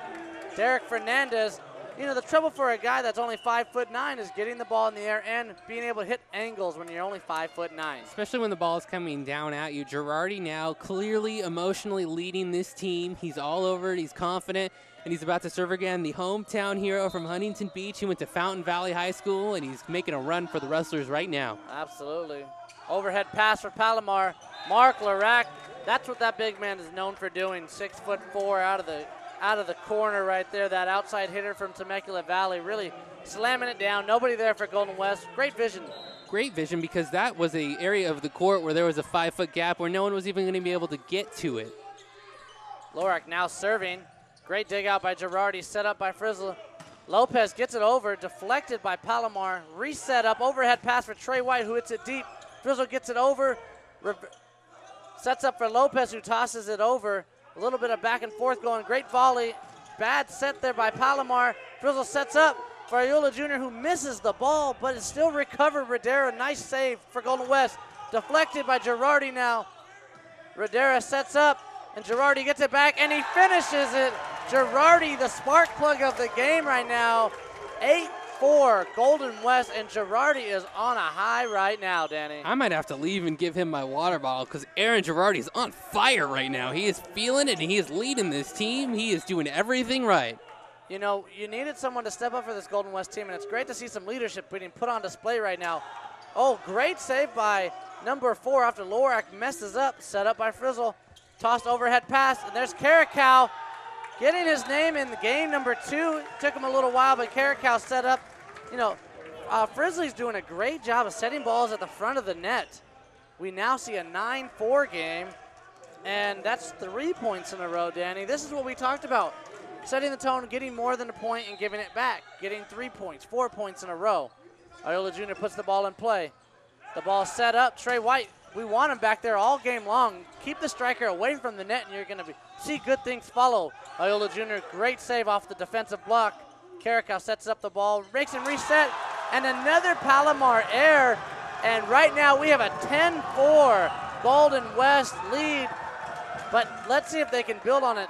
Derek Fernandez. You know, the trouble for a guy that's only 5'9" is getting the ball in the air and being able to hit angles when you're only 5'9". Especially when the ball is coming down at you. Girardi now clearly emotionally leading this team. He's all over it. He's confident, and he's about to serve again. The hometown hero from Huntington Beach. He went to Fountain Valley High School, and he's making a run for the Rustlers right now. Absolutely. Overhead pass for Palomar. Mark Larac. That's what that big man is known for doing. 6'4" out of the corner right there. That outside hitter from Temecula Valley, really slamming it down. Nobody there for Golden West. Great vision. Great vision, because that was an area of the court where there was a 5-foot gap where no one was even going to be able to get to it. Lorac now serving. Great dig out by Girardi, set up by Frizzle. Lopez gets it over, deflected by Palomar. Reset up, overhead pass for Trey White, who hits it deep. Frizzle gets it over. Sets up for Lopez, who tosses it over. A little bit of back and forth going. Great volley. Bad set there by Palomar. Frizzle sets up for Ayala Jr., who misses the ball, but is still recovered. Radera, nice save for Golden West. Deflected by Girardi now. Radera sets up, and Girardi gets it back, and he finishes it. Girardi, the spark plug of the game right now. 8-4 Golden West, and Girardi is on a high right now, Danny. I might have to leave and give him my water bottle, because Aaron Girardi is on fire right now. He is feeling it, and he is leading this team. He is doing everything right. You know, you needed someone to step up for this Golden West team, and it's great to see some leadership being put on display right now. Oh, great save by number 4 after Lorac messes up. Set up by Frizzle. Tossed overhead pass, and there's Caracal getting his name in the game number 2. Took him a little while, but Caracal set up. You know, Frizzly's doing a great job of setting balls at the front of the net. We now see a 9-4 game, and that's 3 points in a row, Danny. This is what we talked about. Setting the tone, getting more than a point and giving it back. Getting 3 points, 4 points in a row. Ayala Jr. puts the ball in play. The ball set up. Trey White, we want him back there all game long. Keep the striker away from the net, and you're going to see good things follow. Ayala Jr., great save off the defensive block. Caracal sets up the ball, makes him reset, and another Palomar error. And right now we have a 10-4 Golden West lead. But let's see if they can build on it.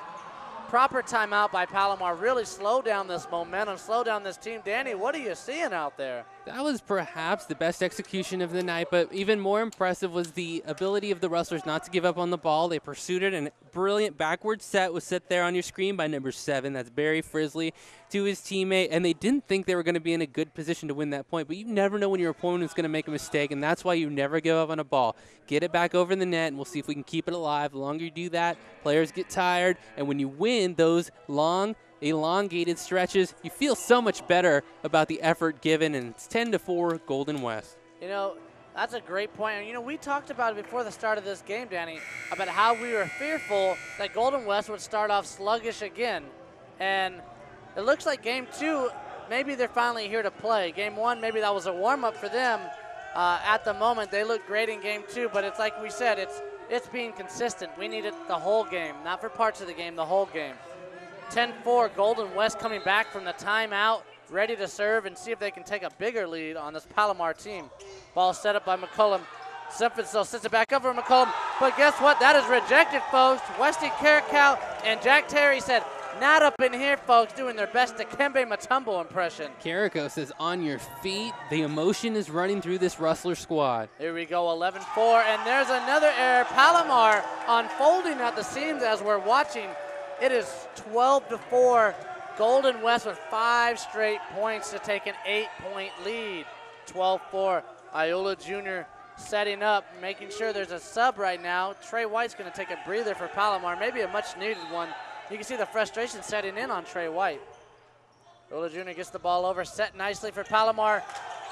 Proper timeout by Palomar. Really slow down this momentum, slow down this team. Danny, what are you seeing out there? That was perhaps the best execution of the night, but even more impressive was the ability of the Rustlers not to give up on the ball. They pursued it, and a brilliant backward set was set there on your screen by number 7. That's Barry Frizzly to his teammate, and they didn't think they were going to be in a good position to win that point, but you never know when your opponent is going to make a mistake, and that's why you never give up on a ball. Get it back over the net, and we'll see if we can keep it alive. The longer you do that, players get tired, and when you win those long, elongated stretches, you feel so much better about the effort given, and it's 10-4 Golden West. You know, that's a great point. And, you know, we talked about it before the start of this game, Danny, about how we were fearful that Golden West would start off sluggish again. And it looks like game 2, maybe they're finally here to play. Game 1, maybe that was a warm-up for them. At the moment, they look great in game 2, but it's like we said, it's being consistent. We need it the whole game, not for parts of the game, the whole game. 10-4 Golden West coming back from the timeout, ready to serve and see if they can take a bigger lead on this Palomar team. Ball set up by McCullum. Simpson sits it back up for McCullum, but guess what? That is rejected, folks. Westy Caracal and Jack Terry said, not up in here, folks, doing their best Dikembe Mutombo impression. Carrico says, on your feet. The emotion is running through this Rustler squad. Here we go, 11-4, and there's another error. Palomar unfolding at the seams as we're watching. It is 12-4. Golden West with 5 straight points to take an 8-point lead. 12-4. Ayala Jr. setting up, making sure there's a sub right now. Trey White's going to take a breather for Palomar, maybe a much-needed one. You can see the frustration setting in on Trey White. Ayala Jr. gets the ball over, set nicely for Palomar.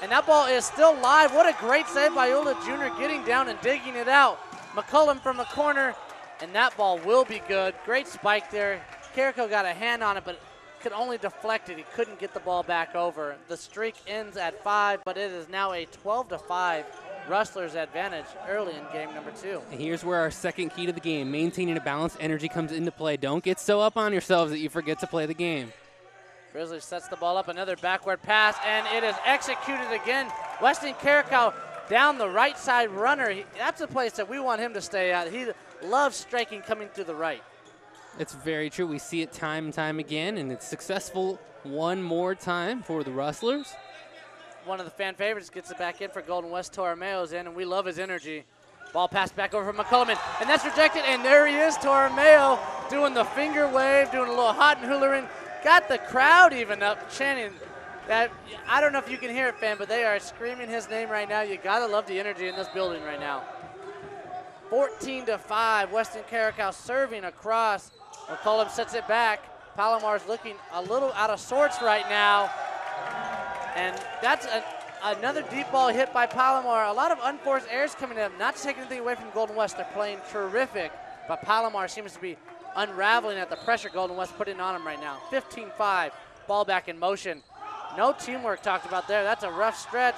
And that ball is still live. What a great save by Ola Jr. getting down and digging it out. McCullum from the corner, and that ball will be good. Great spike there. Carrico got a hand on it, but could only deflect it. He couldn't get the ball back over. The streak ends at 5, but it is now a 12-5 Rustlers advantage early in game number 2. And here's where our second key to the game, maintaining a balanced energy, comes into play. Don't get so up on yourselves that you forget to play the game. Grizzlies sets the ball up, another backward pass, and it is executed again. Weston Carrico down the right side runner. That's a place that we want him to stay at. He loves striking coming through the right. It's very true. We see it time and time again, and it's successful one more time for the Rustlers. One of the fan favorites gets it back in for Golden West. Torromeo's in, and we love his energy. Ball passed back over for McCullum, and that's rejected, and there he is, Torromeo, doing the finger wave, doing a little hot and hoolering. Got the crowd even up, chanting that. I don't know if you can hear it, fan, but they are screaming his name right now. You gotta love the energy in this building right now. 14-5, Weston Carrico serving across. McCullum sets it back. Palomar's looking a little out of sorts right now. And that's another deep ball hit by Palomar. A lot of unforced errors coming in. Not to take anything away from Golden West. They're playing terrific, but Palomar seems to be unraveling at the pressure Golden West putting on him right now. 15-5, ball back in motion. No teamwork talked about there. That's a rough stretch.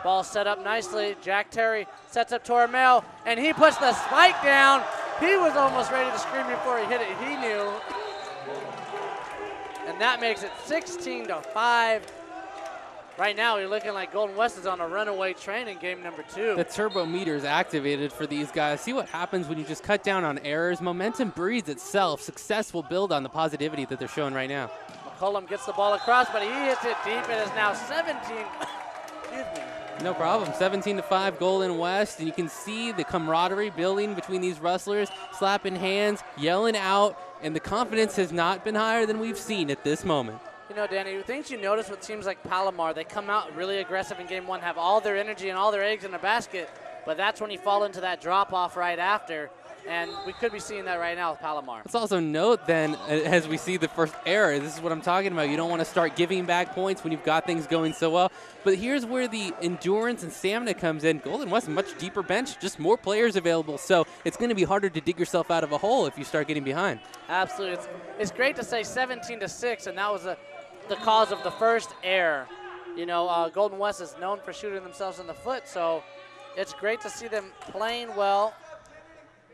Ball set up nicely. Jack Terry sets up Torromeo, and he puts the spike down. He was almost ready to scream before he hit it. He knew. And that makes it 16-5. Right now, you're looking like Golden West is on a runaway train in game number 2. The turbo meter is activated for these guys. See what happens when you just cut down on errors. Momentum breeds itself. Success will build on the positivity that they're showing right now. McCullum gets the ball across, but he hits it deep. It is now 17. Excuse me. No problem. 17-5 Golden West, and you can see the camaraderie building between these Rustlers, slapping hands, yelling out, and the confidence has not been higher than we've seen at this moment. You know, Danny, things you notice with teams like Palomar, they come out really aggressive in game 1, have all their energy and all their eggs in a basket, but that's when you fall into that drop-off right after, and we could be seeing that right now with Palomar. Let's also note then, as we see the first error, this is what I'm talking about. You don't want to start giving back points when you've got things going so well, but here's where the endurance and stamina comes in. Golden West, much deeper bench, just more players available, so it's going to be harder to dig yourself out of a hole if you start getting behind. Absolutely. It's great to say 17-6, and that was the cause of the first error. You know, Golden West is known for shooting themselves in the foot, so it's great to see them playing well.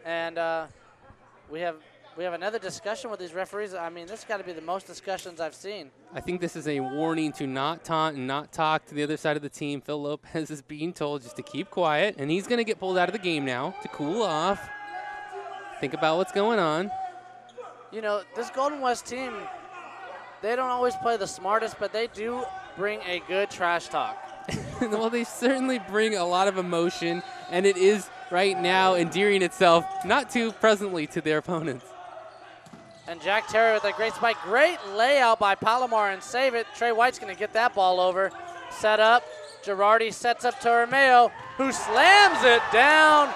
And we have another discussion with these referees. I mean, this has got to be the most discussions I've seen. I think this is a warning to not taunt and not talk to the other side of the team. Phil Lopez is being told just to keep quiet, and he's going to get pulled out of the game now to cool off. Think about what's going on. You know, this Golden West team, they don't always play the smartest, but they do bring a good trash talk. Well, they certainly bring a lot of emotion, and it is right now endearing itself not too presently to their opponents. And Jack Terry with a great spike. Great layout by Palomar and save it. Trey White's going to get that ball over. Set up. Girardi sets up Torromeo, who slams it down.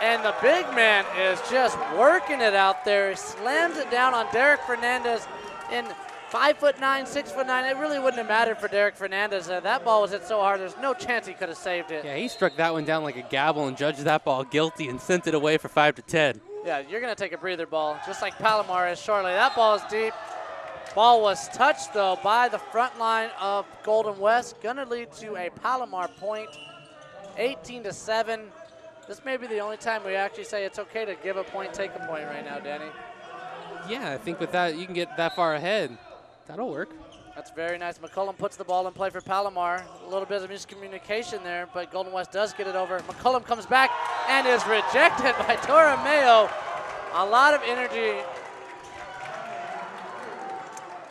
And the big man is just working it out there. He slams it down on Derek Fernandez in 5'9", 6'9". It really wouldn't have mattered for Derek Fernandez. That ball was hit so hard, there's no chance he could have saved it. Yeah, he struck that one down like a gavel and judged that ball guilty and sent it away for 5-10. Yeah, you're going to take a breather ball, just like Palomar is shortly. That ball is deep. Ball was touched, though, by the front line of Golden West. Going to lead to a Palomar point, 18-7. This may be the only time we actually say it's okay to give a point, take a point right now, Danny. Yeah, I think with that, you can get that far ahead. That'll work. That's very nice. McCullum puts the ball in play for Palomar. A little bit of miscommunication there, but Golden West does get it over. McCullum comes back and is rejected by Torromeo. A lot of energy.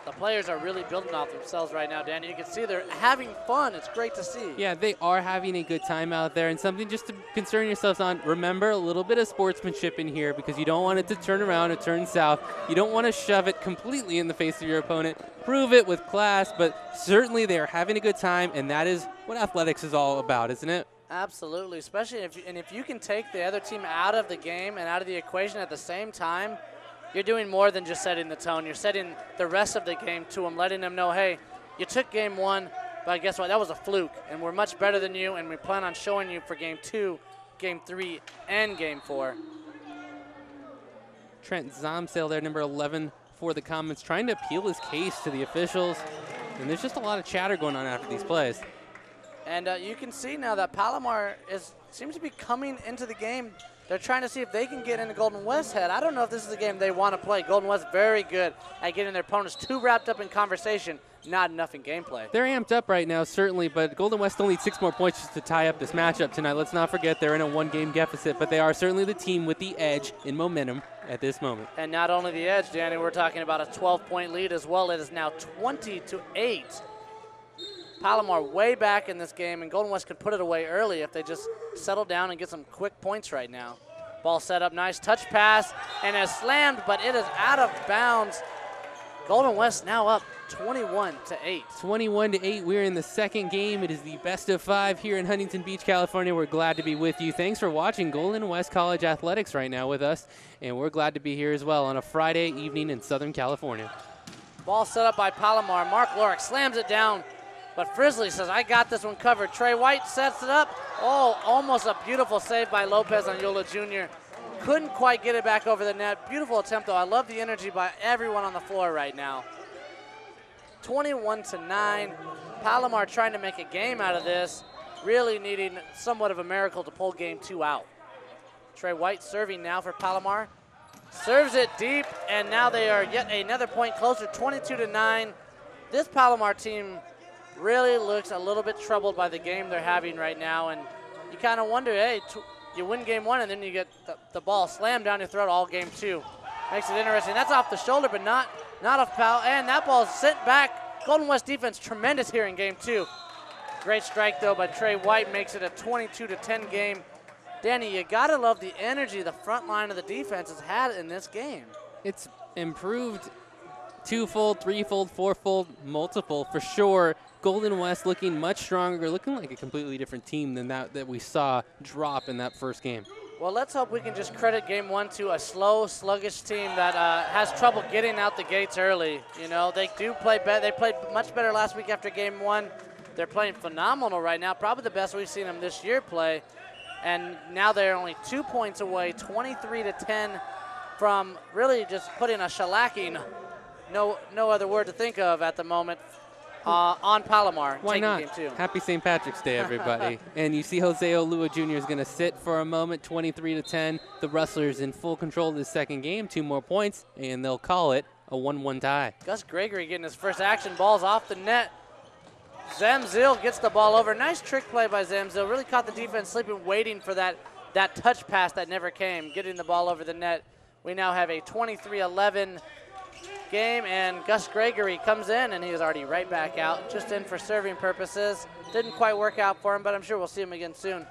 The players are really building off themselves right now, Danny. You can see they're having fun. It's great to see. Yeah, they are having a good time out there, and something just to concern yourselves on. Remember, a little bit of sportsmanship in here because you don't want it to turn around and turn south. You don't want to shove it completely in the face of your opponent. Prove it with class, but certainly they are having a good time, and that is what athletics is all about, isn't it? Absolutely, especially if you can take the other team out of the game and out of the equation at the same time, you're doing more than just setting the tone. You're setting the rest of the game to them, letting them know, hey, you took game 1, But guess what? That was a fluke, and we're much better than you, and we plan on showing you for Game 2, Game 3, and Game 4. Trent Zomsale there, number 11 for the Comets, trying to appeal his case to the officials. And there's just a lot of chatter going on after these plays. And you can see now that Palomar seems to be coming into the game. They're trying to see if they can get into Golden West's head. I don't know if this is a game they want to play. Golden West very good at getting their opponents too wrapped up in conversation, not enough in gameplay. They're amped up right now, certainly, but Golden West only needs 6 more points just to tie up this matchup tonight. Let's not forget they're in a 1-game deficit, but they are certainly the team with the edge in momentum at this moment. And not only the edge, Danny, we're talking about a 12-point lead as well. It is now 20-8. Palomar way back in this game, and Golden West could put it away early if they just settle down and get some quick points right now. Ball set up, nice touch pass, and is slammed, but it is out of bounds. Golden West now up 21-8. 21-8, we're in the second game. It is the best of 5 here in Huntington Beach, California. We're glad to be with you. Thanks for watching Golden West College Athletics right now with us, and we're glad to be here as well on a Friday evening in Southern California. Ball set up by Palomar. Mark Lorick slams it down, but Frizzly says, I got this one covered. Trey White sets it up. Oh, almost a beautiful save by Lopez on Yola Jr. Couldn't quite get it back over the net. Beautiful attempt, though. I love the energy by everyone on the floor right now. 21-9. Palomar trying to make a game out of this, really needing somewhat of a miracle to pull Game 2 out. Trey White serving now for Palomar. Serves it deep, and now they are yet another point closer, 22-9. This Palomar team really looks a little bit troubled by the game they're having right now, and you kind of wonder, hey, you win Game 1 and then you get the ball slammed down your throat all Game 2. Makes it interesting. That's off the shoulder, but not off foul, and that ball is sent back. Golden West defense tremendous here in Game 2. Great strike, though, by Trey White, makes it a 22-10 game. Danny, you got to love the energy the front line of the defense has had in this game. It's improved twofold, threefold, fourfold, multiple for sure. Golden West looking much stronger, looking like a completely different team than that we saw drop in that first game. Well, let's hope we can just credit Game 1 to a slow, sluggish team that has trouble getting out the gates early. You know, they do play better. They played much better last week after Game 1. They're playing phenomenal right now, probably the best we've seen them this year play. And now they're only 2 points away, 23-10 from really just putting a shellacking, no other word to think of at the moment, on Palomar. Why not? Game 2. Happy St. Patrick's Day, everybody. And you see Jose Olua Jr. is going to sit for a moment, 23-10. The Rustlers in full control of the second game, 2 more points, and they'll call it a 1-1 tie. Gus Gregory getting his first action. Ball's off the net. Zamzil gets the ball over. Nice trick play by Zamzil. Really caught the defense sleeping, waiting for that touch pass that never came, getting the ball over the net. We now have a 23-11 game, and Gus Gregory comes in, and he is already right back out, just in for serving purposes. Didn't quite work out for him, but I'm sure we'll see him again soon.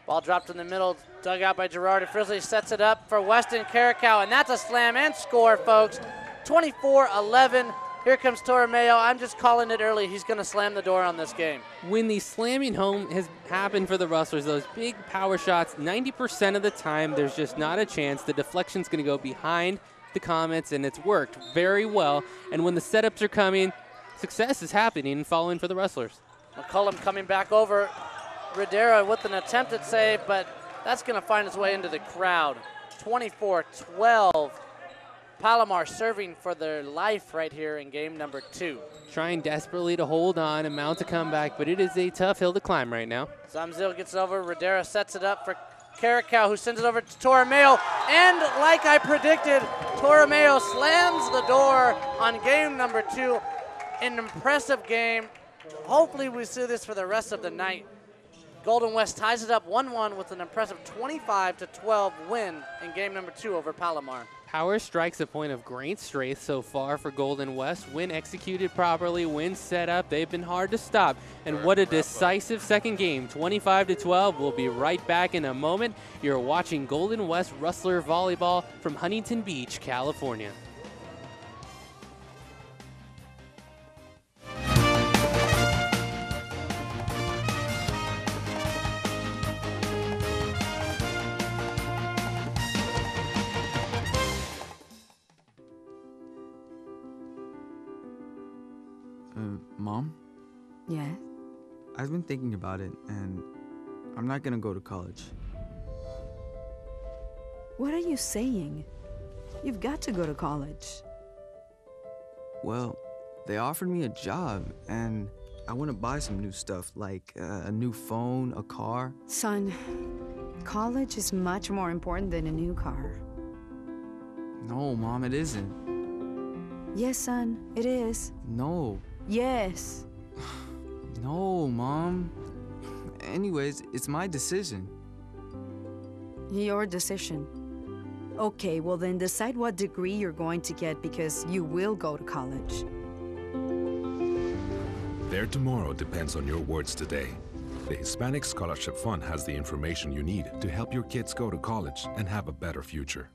Ball dropped in the middle, dug out by Girardi. Frizzly sets it up for Weston Caracal, and that's a slam and score, folks. 24-11. Here comes Torromeo. I'm just calling it early. He's going to slam the door on this game. When the slamming home has happened for the Rustlers, those big power shots, 90% of the time, there's just not a chance. The deflection's going to go behind the Comets, and it's worked very well. And when the setups are coming, success is happening and following for the Rustlers. McCullum coming back over. Rodera with an attempted save, but that's going to find its way into the crowd. 24-12. Palomar serving for their life right here in game number 2. Trying desperately to hold on and mount a comeback, but it is a tough hill to climb right now. Zamzil gets over. Rodera sets it up for Caracal, who sends it over to Torromeo. And like I predicted, Torromeo slams the door on game number 2. An impressive game. Hopefully we see this for the rest of the night. Golden West ties it up 1-1 with an impressive 25-12 win in game number 2 over Palomar. Power strikes a point of great strength so far for Golden West. When executed properly, when set up, they've been hard to stop. And what a decisive second game, 25-12. We'll be right back in a moment. You're watching Golden West Rustler Volleyball from Huntington Beach, California. Mom? Yeah? I've been thinking about it, and I'm not gonna go to college. What are you saying? You've got to go to college. Well, they offered me a job, and I want to buy some new stuff, like a new phone, a car. Son, college is much more important than a new car. No, Mom, it isn't. Yes, son, it is. No. Yes. No, Mom. Anyways, it's my decision. Your decision. Okay, well then decide what degree you're going to get because you will go to college. Their tomorrow depends on your words today. The Hispanic Scholarship Fund has the information you need to help your kids go to college and have a better future.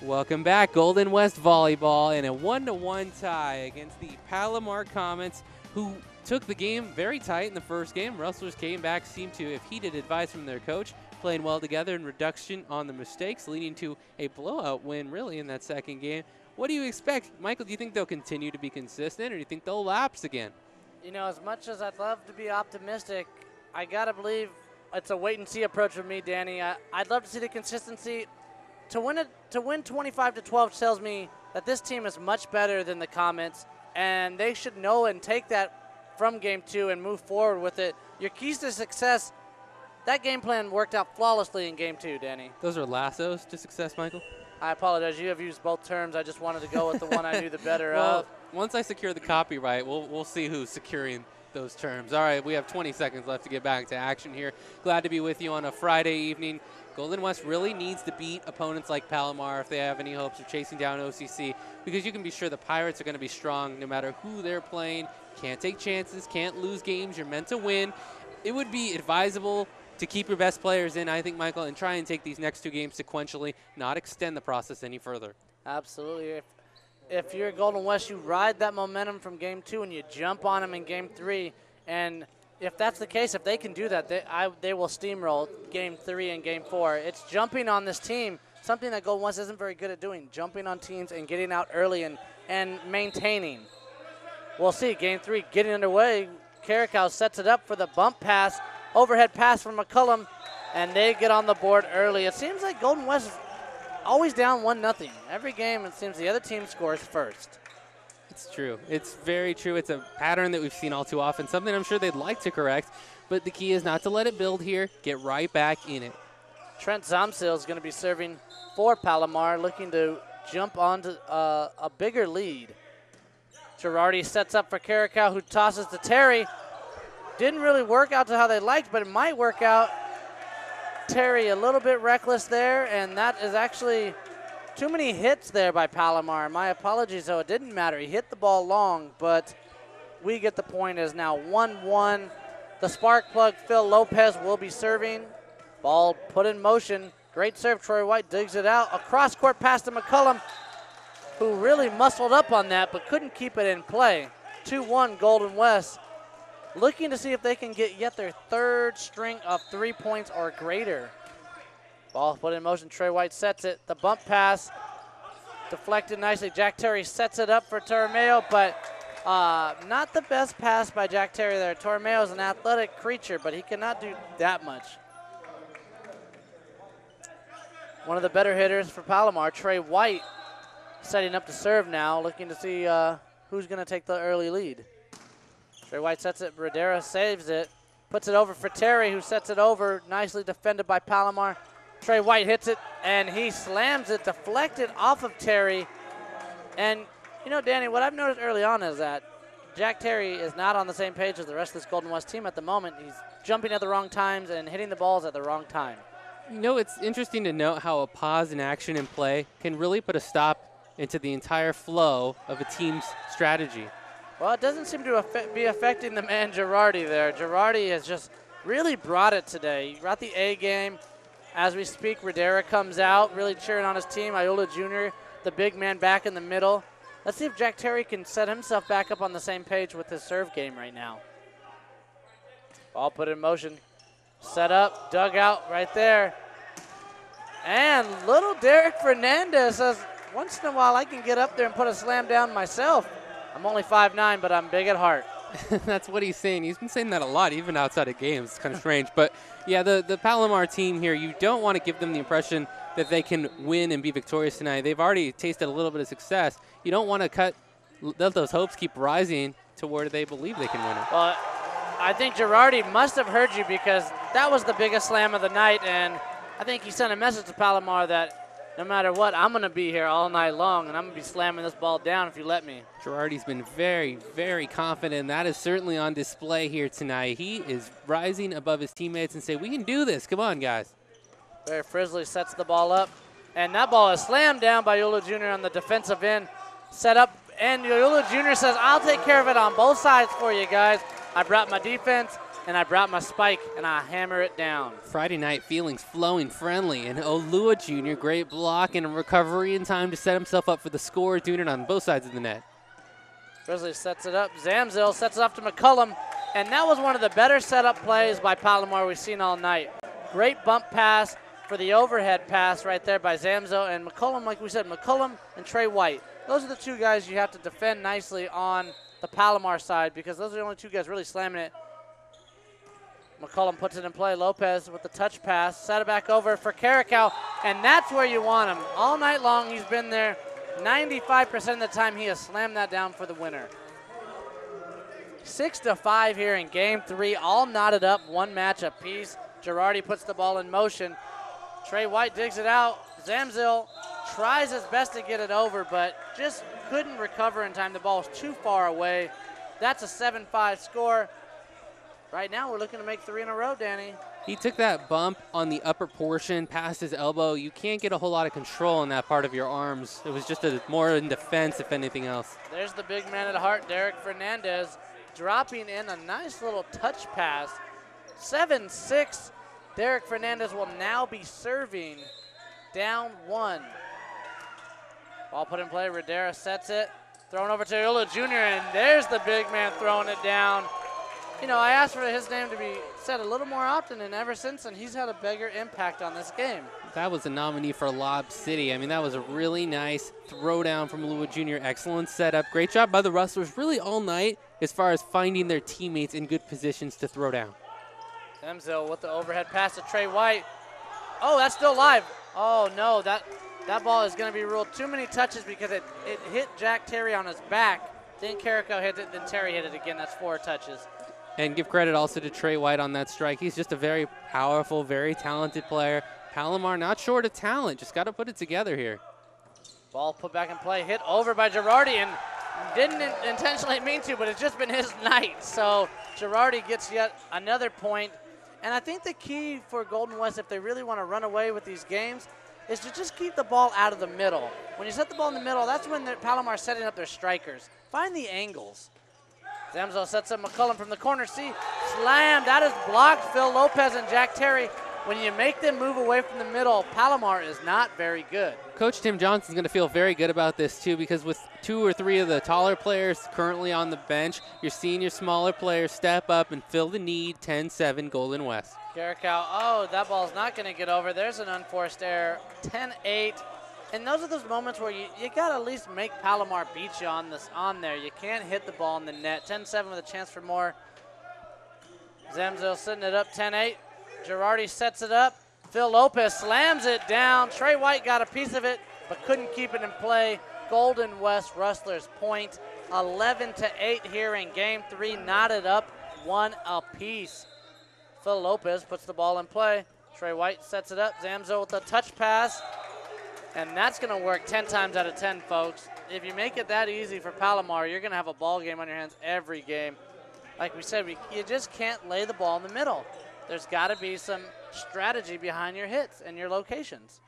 Welcome back, Golden West Volleyball in a 1-1 tie against the Palomar Comets, who took the game very tight in the first game. Rustlers came back, seemed to have heeded advice from their coach, playing well together in reduction on the mistakes, leading to a blowout win, really, in that second game. What do you expect? Michael, do you think they'll continue to be consistent, or do you think they'll lapse again? You know, as much as I'd love to be optimistic, I got to believe it's a wait-and-see approach with me, Danny. I'd love to see the consistency. To win 25-12 tells me that this team is much better than the Comets, and they should know and take that from Game 2 and move forward with it. Your keys to success, that game plan worked out flawlessly in Game 2, Danny. Those are lassos to success, Michael? I apologize. You have used both terms. I just wanted to go with the one I knew the better well, of. Once I secure the copyright, we'll see who's securing those terms. All right, we have 20 seconds left to get back to action here. Glad to be with you on a Friday evening. Golden West really needs to beat opponents like Palomar if they have any hopes of chasing down OCC, because you can be sure the Pirates are going to be strong no matter who they're playing. Can't take chances, can't lose games. You're meant to win. It would be advisable to keep your best players in, I think, Michael, and try and take these next two games sequentially, not extend the process any further. Absolutely. If you're Golden West, you ride that momentum from Game 2 and you jump on them in Game 3, and if that's the case, if they can do that, they will steamroll Game 3 and Game 4. It's jumping on this team, something that Golden West isn't very good at doing, jumping on teams and getting out early and maintaining. We'll see. Game 3 getting underway. Caracal sets it up for the bump pass, overhead pass from McCullum, and they get on the board early. It seems like Golden West is always down 1-0. Every game, it seems the other team scores first. It's true. It's very true. It's a pattern that we've seen all too often, something I'm sure they'd like to correct, but the key is not to let it build here. Get right back in it. Trent Zomsil is going to be serving for Palomar, looking to jump onto a bigger lead. Girardi sets up for Caracal, who tosses to Terry. Didn't really work out to how they liked, but it might work out. Terry a little bit reckless there, and that is actually too many hits there by Palomar. My apologies, though. It didn't matter. He hit the ball long, but we get the point as now 1-1. The spark plug, Phil Lopez, will be serving. Ball put in motion. Great serve. Troy White digs it out. A cross-court pass to McCullum, who really muscled up on that but couldn't keep it in play. 2-1 Golden West. Looking to see if they can get yet their third string of 3 points or greater. Ball put in motion. Trey White sets it. The bump pass deflected nicely. Jack Terry sets it up for Tormeo, but not the best pass by Jack Terry there. Tormeo is an athletic creature, but he cannot do that much. One of the better hitters for Palomar, Trey White, setting up to serve now, looking to see who's going to take the early lead. Trey White sets it. Bradera saves it. Puts it over for Terry, who sets it over. Nicely defended by Palomar. Trey White hits it, and he slams it, deflected off of Terry. And, you know, Danny, what I've noticed early on is that Jack Terry is not on the same page as the rest of this Golden West team at the moment. He's jumping at the wrong times and hitting the balls at the wrong time. You know, it's interesting to note how a pause in action and play can really put a stop into the entire flow of a team's strategy. Well, it doesn't seem to be affecting the man Girardi there. Girardi has just really brought it today. He brought the A game. As we speak, Radera comes out, really cheering on his team. Iola Jr., the big man back in the middle. Let's see if Jack Terry can set himself back up on the same page with his serve game right now. Ball put in motion. Set up, dugout right there. And little Derek Fernandez says, once in a while I can get up there and put a slam down myself. I'm only 5'9", but I'm big at heart. That's what he's saying. He's been saying that a lot, even outside of games. It's kind of strange. But, yeah, the Palomar team here, you don't want to give them the impression that they can win and be victorious tonight. They've already tasted a little bit of success. You don't want to let those hopes keep rising to where they believe they can win it. Well, I think Girardi must have heard you because that was the biggest slam of the night, and I think he sent a message to Palomar that no matter what, I'm going to be here all night long, and I'm going to be slamming this ball down if you let me. Girardi's been very, very confident, and that is certainly on display here tonight. He is rising above his teammates and say, we can do this. Come on, guys. Barry Frizzley sets the ball up, and that ball is slammed down by Yula Jr. on the defensive end. Set up, and Yula Jr. says, I'll take care of it on both sides for you guys. I brought my defense, and I brought my spike, and I hammer it down. Friday night feelings flowing friendly, and Olua Jr., great block and recovery in time to set himself up for the score, doing it on both sides of the net. Frizzley sets it up. Zamzil sets it up to McCullum, and that was one of the better setup plays by Palomar we've seen all night. Great bump pass for the overhead pass right there by Zamzil, and McCullum, like we said, McCullum and Trey White. Those are the two guys you have to defend nicely on the Palomar side because those are the only two guys really slamming it. McCullum puts it in play. Lopez with the touch pass. Set it back over for Caracal, and that's where you want him. All night long he's been there. 95% of the time he has slammed that down for the winner. 6-5 here in game 3, all knotted up, one match apiece. Girardi puts the ball in motion. Trey White digs it out. Zamzil tries his best to get it over, but just couldn't recover in time. The ball was too far away. That's a 7-5 score. Right now we're looking to make 3 in a row, Danny. He took that bump on the upper portion past his elbow. You can't get a whole lot of control in that part of your arms. It was just more in defense, if anything else. There's the big man at heart, Derek Fernandez, dropping in a nice little touch pass. 7-6. Derek Fernandez will now be serving down 1. Ball put in play. Radera sets it. Thrown over to Ula Jr., and there's the big man throwing it down. You know, I asked for his name to be said a little more often, and ever since then, he's had a bigger impact on this game. That was a nominee for Lob City. I mean, that was a really nice throwdown from Lua Jr. Excellent setup. Great job by the Rustlers really all night as far as finding their teammates in good positions to throw down. Demzo with the overhead pass to Trey White. Oh, that's still live. Oh, no, that ball is going to be ruled too many touches because it hit Jack Terry on his back. Then Carrico hit it, then Terry hit it again. That's 4 touches. And give credit also to Trey White on that strike. He's just a very powerful, very talented player. Palomar not short of talent, just got to put it together here. Ball put back in play, hit over by Girardi, and didn't intentionally mean to, but it's just been his night. So Girardi gets yet another point. And I think the key for Golden West, if they really want to run away with these games, is to just keep the ball out of the middle. When you set the ball in the middle, that's when Palomar's setting up their strikers. Find the angles. Zamzo sets up McCullum from the corner. See, slam, that is blocked. Phil Lopez and Jack Terry. When you make them move away from the middle, Palomar is not very good. Coach Tim Johnson's going to feel very good about this too, because with 2 or 3 of the taller players currently on the bench, you're seeing your smaller players step up and fill the need. 10-7 Golden West. Garikow, oh, that ball's not going to get over. There's an unforced error. 10-8. And those are those moments where you got to at least make Palomar beat you on there. You can't hit the ball in the net. 10-7 with a chance for more. Zamzo setting it up 10-8. Girardi sets it up. Phil Lopez slams it down. Trey White got a piece of it, but couldn't keep it in play. Golden West Rustlers point 11-8 here in game 3, knotted up 1 apiece. Phil Lopez puts the ball in play. Trey White sets it up. Zamzo with a touch pass. And that's going to work 10 times out of 10, folks. If you make it that easy for Palomar, you're going to have a ball game on your hands every game. Like we said, you just can't lay the ball in the middle. There's got to be some strategy behind your hits and your locations.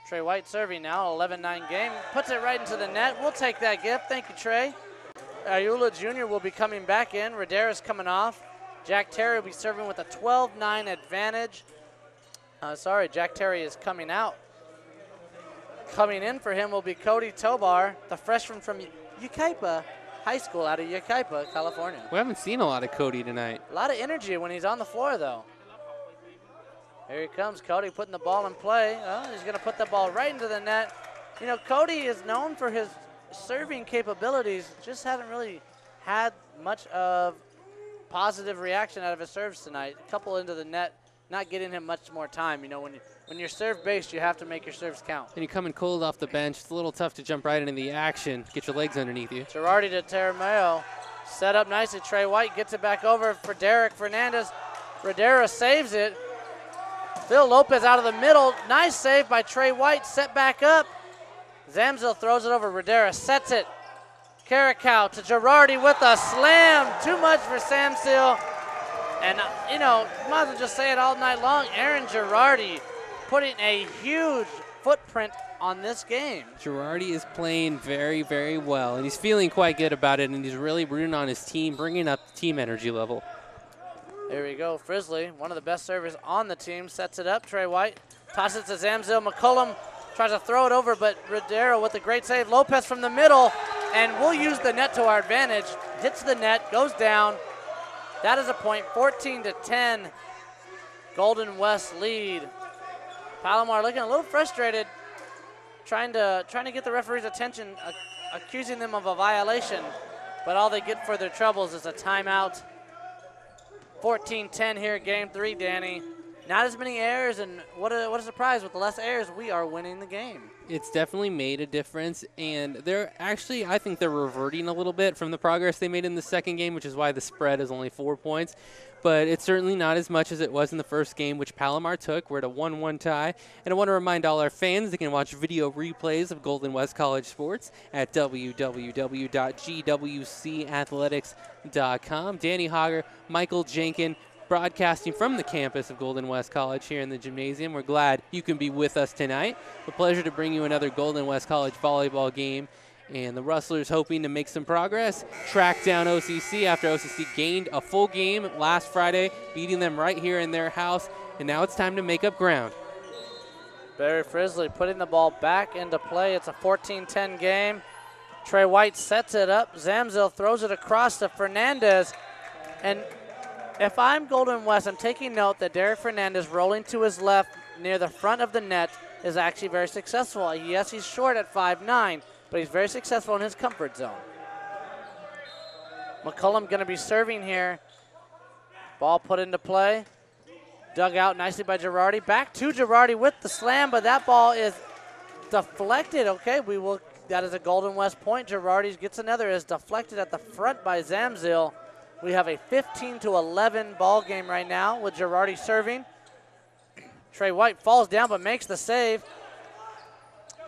Trey White serving now, 11-9 game. Puts it right into the net. We'll take that gift. Thank you, Trey. Ayula Jr. will be coming back in. Radera's coming off. Jack Terry will be serving with a 12-9 advantage. Jack Terry is coming out. Coming in for him will be Cody Tobar, the freshman from Yucaipa High School out of Yucaipa, California. We haven't seen a lot of Cody tonight. A lot of energy when he's on the floor, though. Here he comes, Cody putting the ball in play. Oh, he's going to put the ball right into the net. You know, Cody is known for his serving capabilities, just hasn't really had much of positive reaction out of his serves tonight. A couple into the net, not getting him much more time. You know, when you're serve-based, you have to make your serves count. And you're coming cold off the bench. It's a little tough to jump right into the action, get your legs underneath you. Girardi to Terrameo. Set up nicely. Trey White gets it back over for Derek Fernandez. Rodera saves it. Phil Lopez out of the middle. Nice save by Trey White. Set back up. Zamzil throws it over. Rodera sets it. Caracal to Girardi with a slam. Too much for Zamzil. And, you know, might as well just say it all night long. Aaron Girardi putting a huge footprint on this game. Girardi is playing very, very well, and he's feeling quite good about it, and he's really rooting on his team, bringing up the team energy level. Here we go. Frizzley, one of the best servers on the team, sets it up. Trey White tosses it to Zamzil. McCullum tries to throw it over, but Rodero with a great save. Lopez from the middle, and we'll use the net to our advantage. Hits the net, goes down. That is a point, 14-10. Golden West lead. Palomar looking a little frustrated, trying to get the referee's attention, accusing them of a violation, but all they get for their troubles is a timeout. 14-10 here, game 3, Danny. Not as many errors, and what a surprise. With the less errors, we are winning the game. It's definitely made a difference, and they're actually, I think they're reverting a little bit from the progress they made in the second game, which is why the spread is only 4 points. But it's certainly not as much as it was in the first game, which Palomar took. We're at a 1-1 tie. And I want to remind all our fans they can watch video replays of Golden West College sports at www.gwcathletics.com. Danny Hogger, Michael Jenkin, broadcasting from the campus of Golden West College here in the gymnasium. We're glad you can be with us tonight. A pleasure to bring you another Golden West College volleyball game. And the Rustlers hoping to make some progress, track down OCC after OCC gained a full game last Friday, beating them right here in their house. And now it's time to make up ground. Barry Frizzley putting the ball back into play. It's a 14-10 game. Trey White sets it up. Zamzil throws it across to Fernandez. And if I'm Golden West, I'm taking note that Derek Fernandez rolling to his left near the front of the net is actually very successful. Yes, he's short at 5'9", but he's very successful in his comfort zone. McCullum going to be serving here. Ball put into play. Dug out nicely by Girardi. Back to Girardi with the slam, but that ball is deflected. Okay, that is a Golden West point. Girardi gets another. Is deflected at the front by Zamzil. We have a 15-11 ball game right now with Girardi serving. Trey White falls down but makes the save.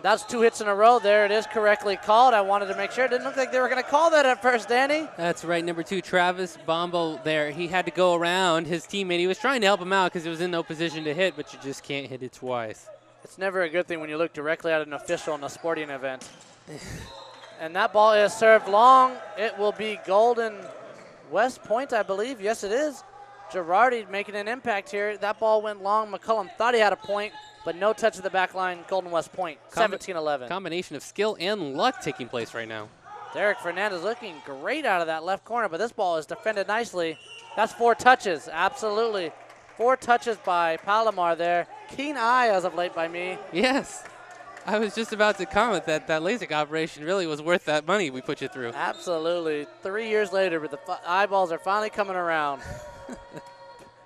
That's 2 hits in a row there. It is correctly called. I wanted to make sure. It didn't look like they were going to call that at first, Danny. That's right, number 2, Travis Bombo there. He had to go around his teammate. He was trying to help him out because he was in no position to hit, but you just can't hit it twice. It's never a good thing when you look directly at an official in a sporting event. And that ball is served long. It will be Golden West point, I believe. Yes, it is. Girardi making an impact here. That ball went long. McCullum thought he had a point, but no touch of the back line. Golden West point, 17-11. Combination of skill and luck taking place right now. Derek Fernandez looking great out of that left corner, but this ball is defended nicely. That's 4 touches, absolutely. 4 touches by Palomar there. Keen eye as of late by me. Yes. I was just about to comment that LASIK operation really was worth that money we put you through. Absolutely. 3 years later, but the eyeballs are finally coming around.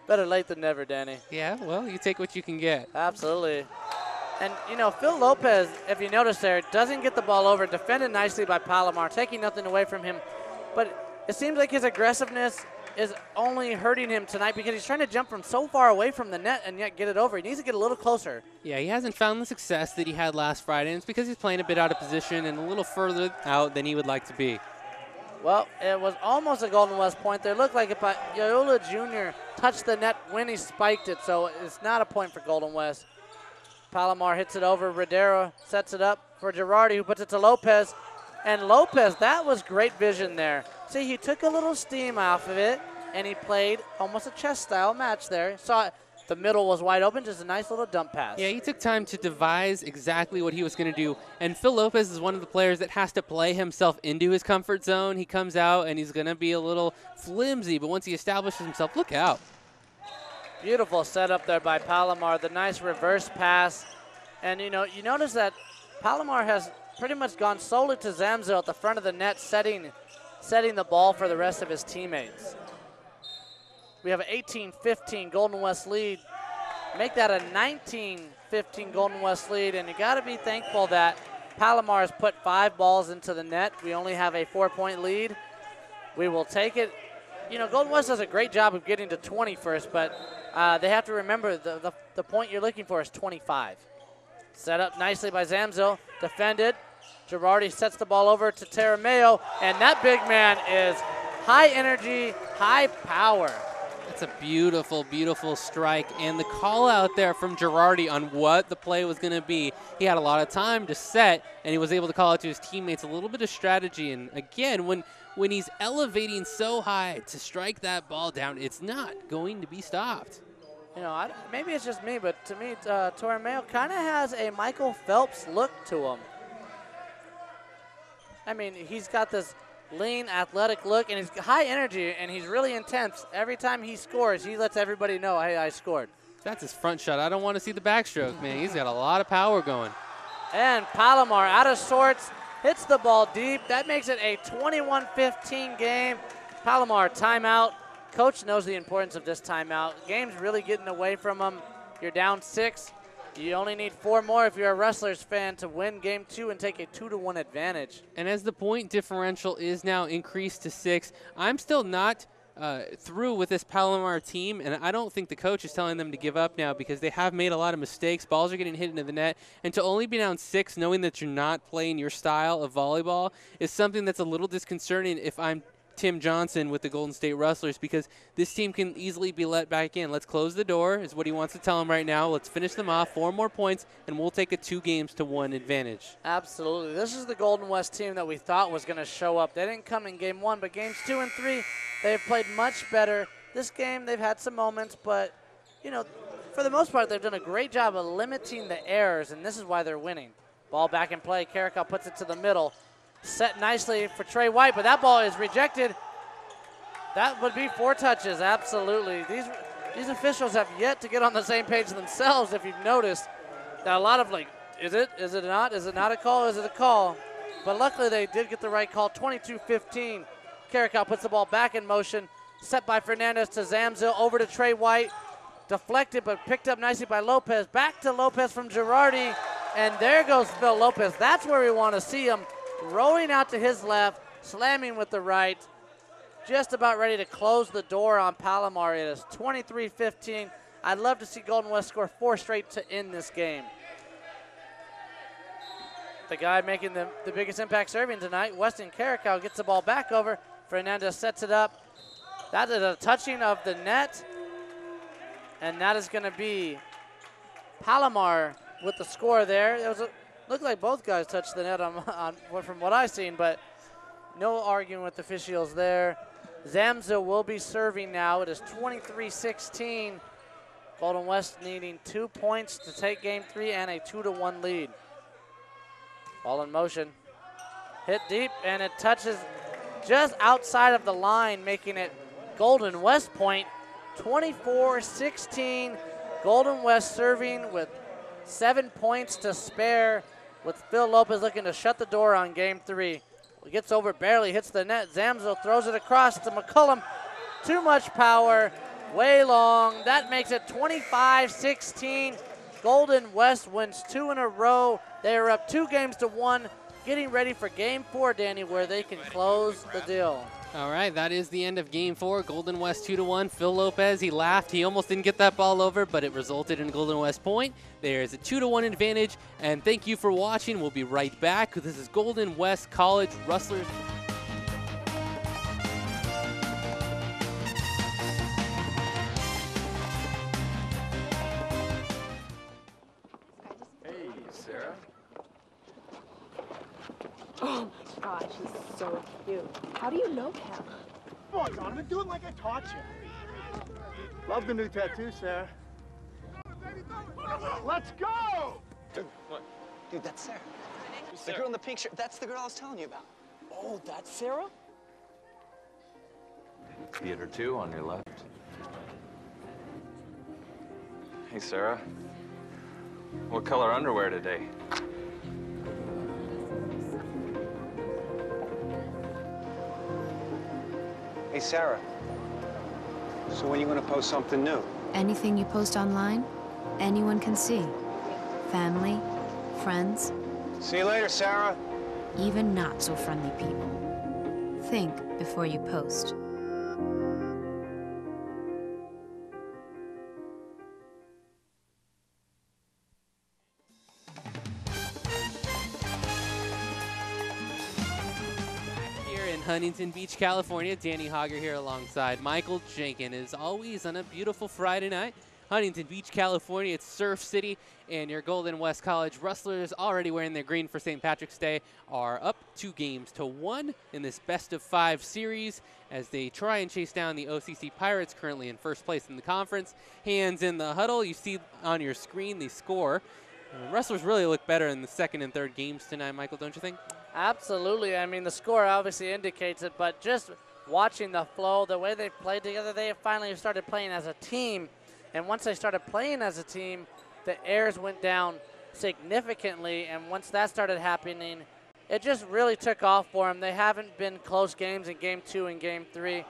Better late than never, Danny. Yeah, well, you take what you can get. Absolutely. And, you know, Phil Lopez, if you notice there, doesn't get the ball over, defended nicely by Palomar, taking nothing away from him. But it seems like his aggressiveness is only hurting him tonight because he's trying to jump from so far away from the net and yet get it over. He needs to get a little closer. Yeah, he hasn't found the success that he had last Friday, and it's because he's playing a bit out of position and a little further out than he would like to be. Well, it was almost a Golden West point. There looked like if Yola Jr. touched the net when he spiked it, so it's not a point for Golden West. Palomar hits it over. Rodero sets it up for Girardi, who puts it to Lopez. And Lopez, that was great vision there. See, he took a little steam off of it, and he played almost a chess-style match there. Saw it. The middle was wide open, just a nice little dump pass. Yeah, he took time to devise exactly what he was going to do. And Phil Lopez is one of the players that has to play himself into his comfort zone. He comes out, and he's going to be a little flimsy, but once he establishes himself, look out. Beautiful setup there by Palomar, the nice reverse pass. And, you notice that Palomar has pretty much gone solely to Zamzo at the front of the net, setting the ball for the rest of his teammates. We have an 18-15 Golden West lead. Make that a 19-15 Golden West lead, and you got to be thankful that Palomar has put 5 balls into the net. We only have a 4-point lead. We will take it. Golden West does a great job of getting to 20 first, but they have to remember the point you're looking for is 25. Set up nicely by Zamzo, defended. Girardi sets the ball over to Tarameo, and that big man is high energy, high power. That's a beautiful, beautiful strike, and the call out there from Girardi on what the play was going to be. He had a lot of time to set, and he was able to call out to his teammates a little bit of strategy. And again, when he's elevating so high to strike that ball down, it's not going to be stopped. Maybe it's just me, but to me, Tarameo kind of has a Michael Phelps look to him. I mean, he's got this lean, athletic look, and he's high energy, and he's really intense. Every time he scores, he lets everybody know, hey, I scored. That's his front shot. I don't want to see the backstroke, man. He's got a lot of power going. And Palomar, out of sorts, hits the ball deep. That makes it a 21-15 game. Palomar, timeout. Coach knows the importance of this timeout. Game's really getting away from him. You're down 6. You only need 4 more if you're a Wrestlers fan to win game 2 and take a 2-1 advantage. And as the point differential is now increased to 6, I'm still not through with this Palomar team, and I don't think the coach is telling them to give up now because they have made a lot of mistakes. Balls are getting hit into the net, and to only be down 6 knowing that you're not playing your style of volleyball is something that's a little disconcerting if I'm Tim Johnson with the Golden State Rustlers, because this team can easily be let back in. Let's close the door is what he wants to tell them right now. Let's finish them off, 4 more points, and we'll take a 2-1 advantage. Absolutely. This is the Golden West team that we thought was going to show up. They didn't come in game 1, but games 2 and 3, they've played much better. This game, they've had some moments, but, for the most part, they've done a great job of limiting the errors, and this is why they're winning. Ball back in play. Carrico puts it to the middle. Set nicely for Trey White, but that ball is rejected. That would be 4 touches, absolutely. These officials have yet to get on the same page themselves, if you've noticed. Now, a lot of is it not? Is it not a call? Is it a call? But luckily they did get the right call, 22-15. Carrico puts the ball back in motion. Set by Fernandez to Zamzo, over to Trey White. Deflected, but picked up nicely by Lopez. Back to Lopez from Girardi, and there goes Phil Lopez. That's where we want to see him. Rolling out to his left, slamming with the right, just about ready to close the door on Palomar. It is 23-15. I'd love to see Golden West score 4 straight to end this game. The guy making the biggest impact serving tonight, Weston Carrico, gets the ball back over. Fernandez sets it up. That is a touching of the net, and that is going to be Palomar with the score there. It was looked like both guys touched the net from what I've seen, but no arguing with the officials there. Zamzo will be serving now. It is 23-16. Golden West needing 2 points to take game 3 and a 2-1 lead. Ball in motion. Hit deep, and it touches just outside of the line, making it Golden West point. 24-16. Golden West serving with 7 points to spare, with Phil Lopez looking to shut the door on game 3. Gets over, barely hits the net. Zamzo throws it across to McCullum. Too much power, way long. That makes it 25-16. Golden West wins 2 in a row. They are up 2-1, getting ready for game 4, Danny, where they can close the deal. All right, that is the end of game 4. Golden West 2-1. Phil Lopez, he laughed. He almost didn't get that ball over, but it resulted in Golden West point. There's a 2-1 advantage, and thank you for watching. We'll be right back. This is Golden West College Rustlers. Hey, Sarah. Oh my gosh, he's so cute. How do you know him? Come on, Donovan, do it like I taught you. Love the new tattoo, Sarah. Let's go! Dude, what? Dude, that's Sarah. The girl in the pink shirt. That's the girl I was telling you about. Oh, that's Sarah? Theater 2 on your left. Hey, Sarah. What color underwear today? Hey, Sarah. So when are you gonna post something new? Anything you post online, anyone can see. Family, friends, See you later, Sarah. even not so friendly people. Think before you post. Here in Huntington Beach, California, Danny Hogger here alongside Michael Jenkins, as always on a beautiful Friday night. Huntington Beach, California, it's Surf City, and your Golden West College Rustlers, already wearing their green for St. Patrick's Day, are up 2-1 in this best-of-5 series as they try and chase down the OCC Pirates, currently in first place in the conference. Hands in the huddle. You see on your screen the score. Rustlers really look better in the second and third games tonight, Michael, don't you think? Absolutely. I mean, the score obviously indicates it, but just watching the flow, the way they played together, they finally started playing as a team. And once they started playing as a team, the errors went down significantly. And once that started happening, it just really took off for them. They haven't been close games in Game 2 and Game 3.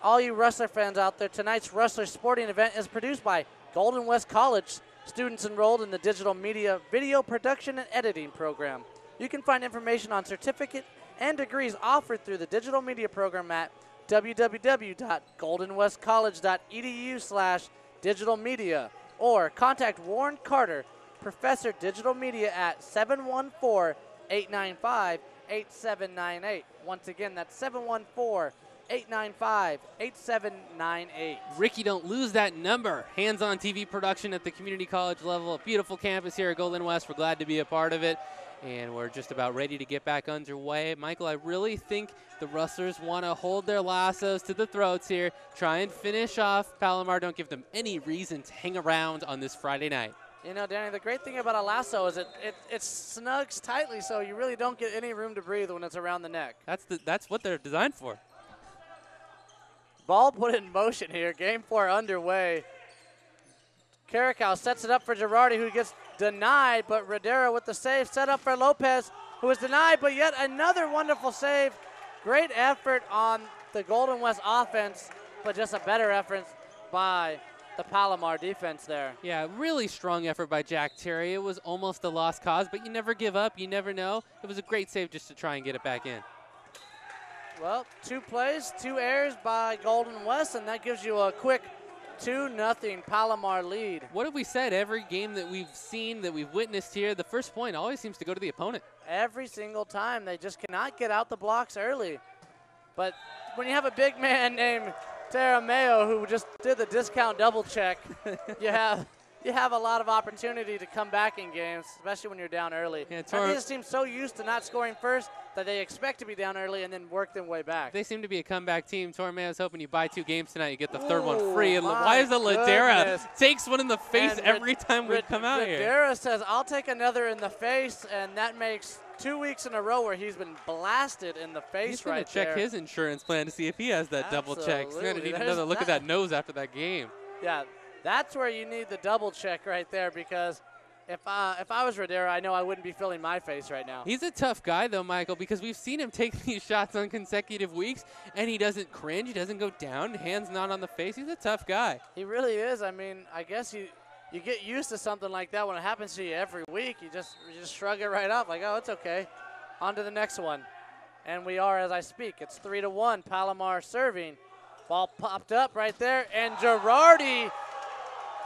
All you Rustler fans out there, tonight's Rustler sporting event is produced by Golden West College, students enrolled in the Digital Media Video Production and Editing program. You can find information on certificate and degrees offered through the Digital Media program at www.goldenwestcollege.edu/digital media or contact Warren Carter, Professor Digital Media at 714-895-8798. Once again, that's 714-895-8798. Ricky, don't lose that number. Hands-on TV production at the community college level. A beautiful campus here at Golden West. We're glad to be a part of it. And we're just about ready to get back underway. Michael, I really think the Rustlers want to hold their lassos to the throats here, try and finish off Palomar. Don't give them any reason to hang around on this Friday night. You know, Danny, the great thing about a lasso is it snugs tightly, so you really don't get any room to breathe when it's around the neck. That's what they're designed for. Ball put in motion here. Game 4 underway. Caracal sets it up for Girardi, who gets denied, but Rodera with the save. Set up for Lopez, who was denied, but yet another wonderful save. Great effort on the Golden West offense, but just a better effort by the Palomar defense there. Yeah, really strong effort by Jack Terry. It was almost a lost cause, but you never give up. You never know. It was a great save just to try and get it back in. Well, 2 plays, 2 errors by Golden West, and that gives you a quick 2-0 Palomar lead. What have we said? Every game that we've seen, that we've witnessed here, the first point always seems to go to the opponent. Every single time. They just cannot get out the blocks early. But when you have a big man named Tarameo who just did the discount double check, you have a lot of opportunity to come back in games, especially when you're down early. Yeah, I think this team's so used to not scoring first that they expect to be down early and then work their way back. They seem to be a comeback team. Tormeo's hoping you buy 2 games tonight, you get the third one free. And why is it Ladera takes one in the face and every time we come out here? Ladera says, I'll take another in the face, and that makes 2 weeks in a row where he's been blasted in the face. He's going to check his insurance plan to see if he has that double check. He's going to need another look at that nose after that game. Yeah, that's where you need the double check right there, because if I was Rodera, I know I wouldn't be filling my face right now. He's a tough guy, though, Michael, because we've seen him take these shots on consecutive weeks, and he doesn't cringe. He doesn't go down. Hands not on the face. He's a tough guy. He really is. I mean, I guess you get used to something like that when it happens to you every week. You just shrug it right off, like, oh, it's okay. On to the next one. And we are as I speak. It's 3-1. Palomar serving. Ball popped up right there, and Girardi.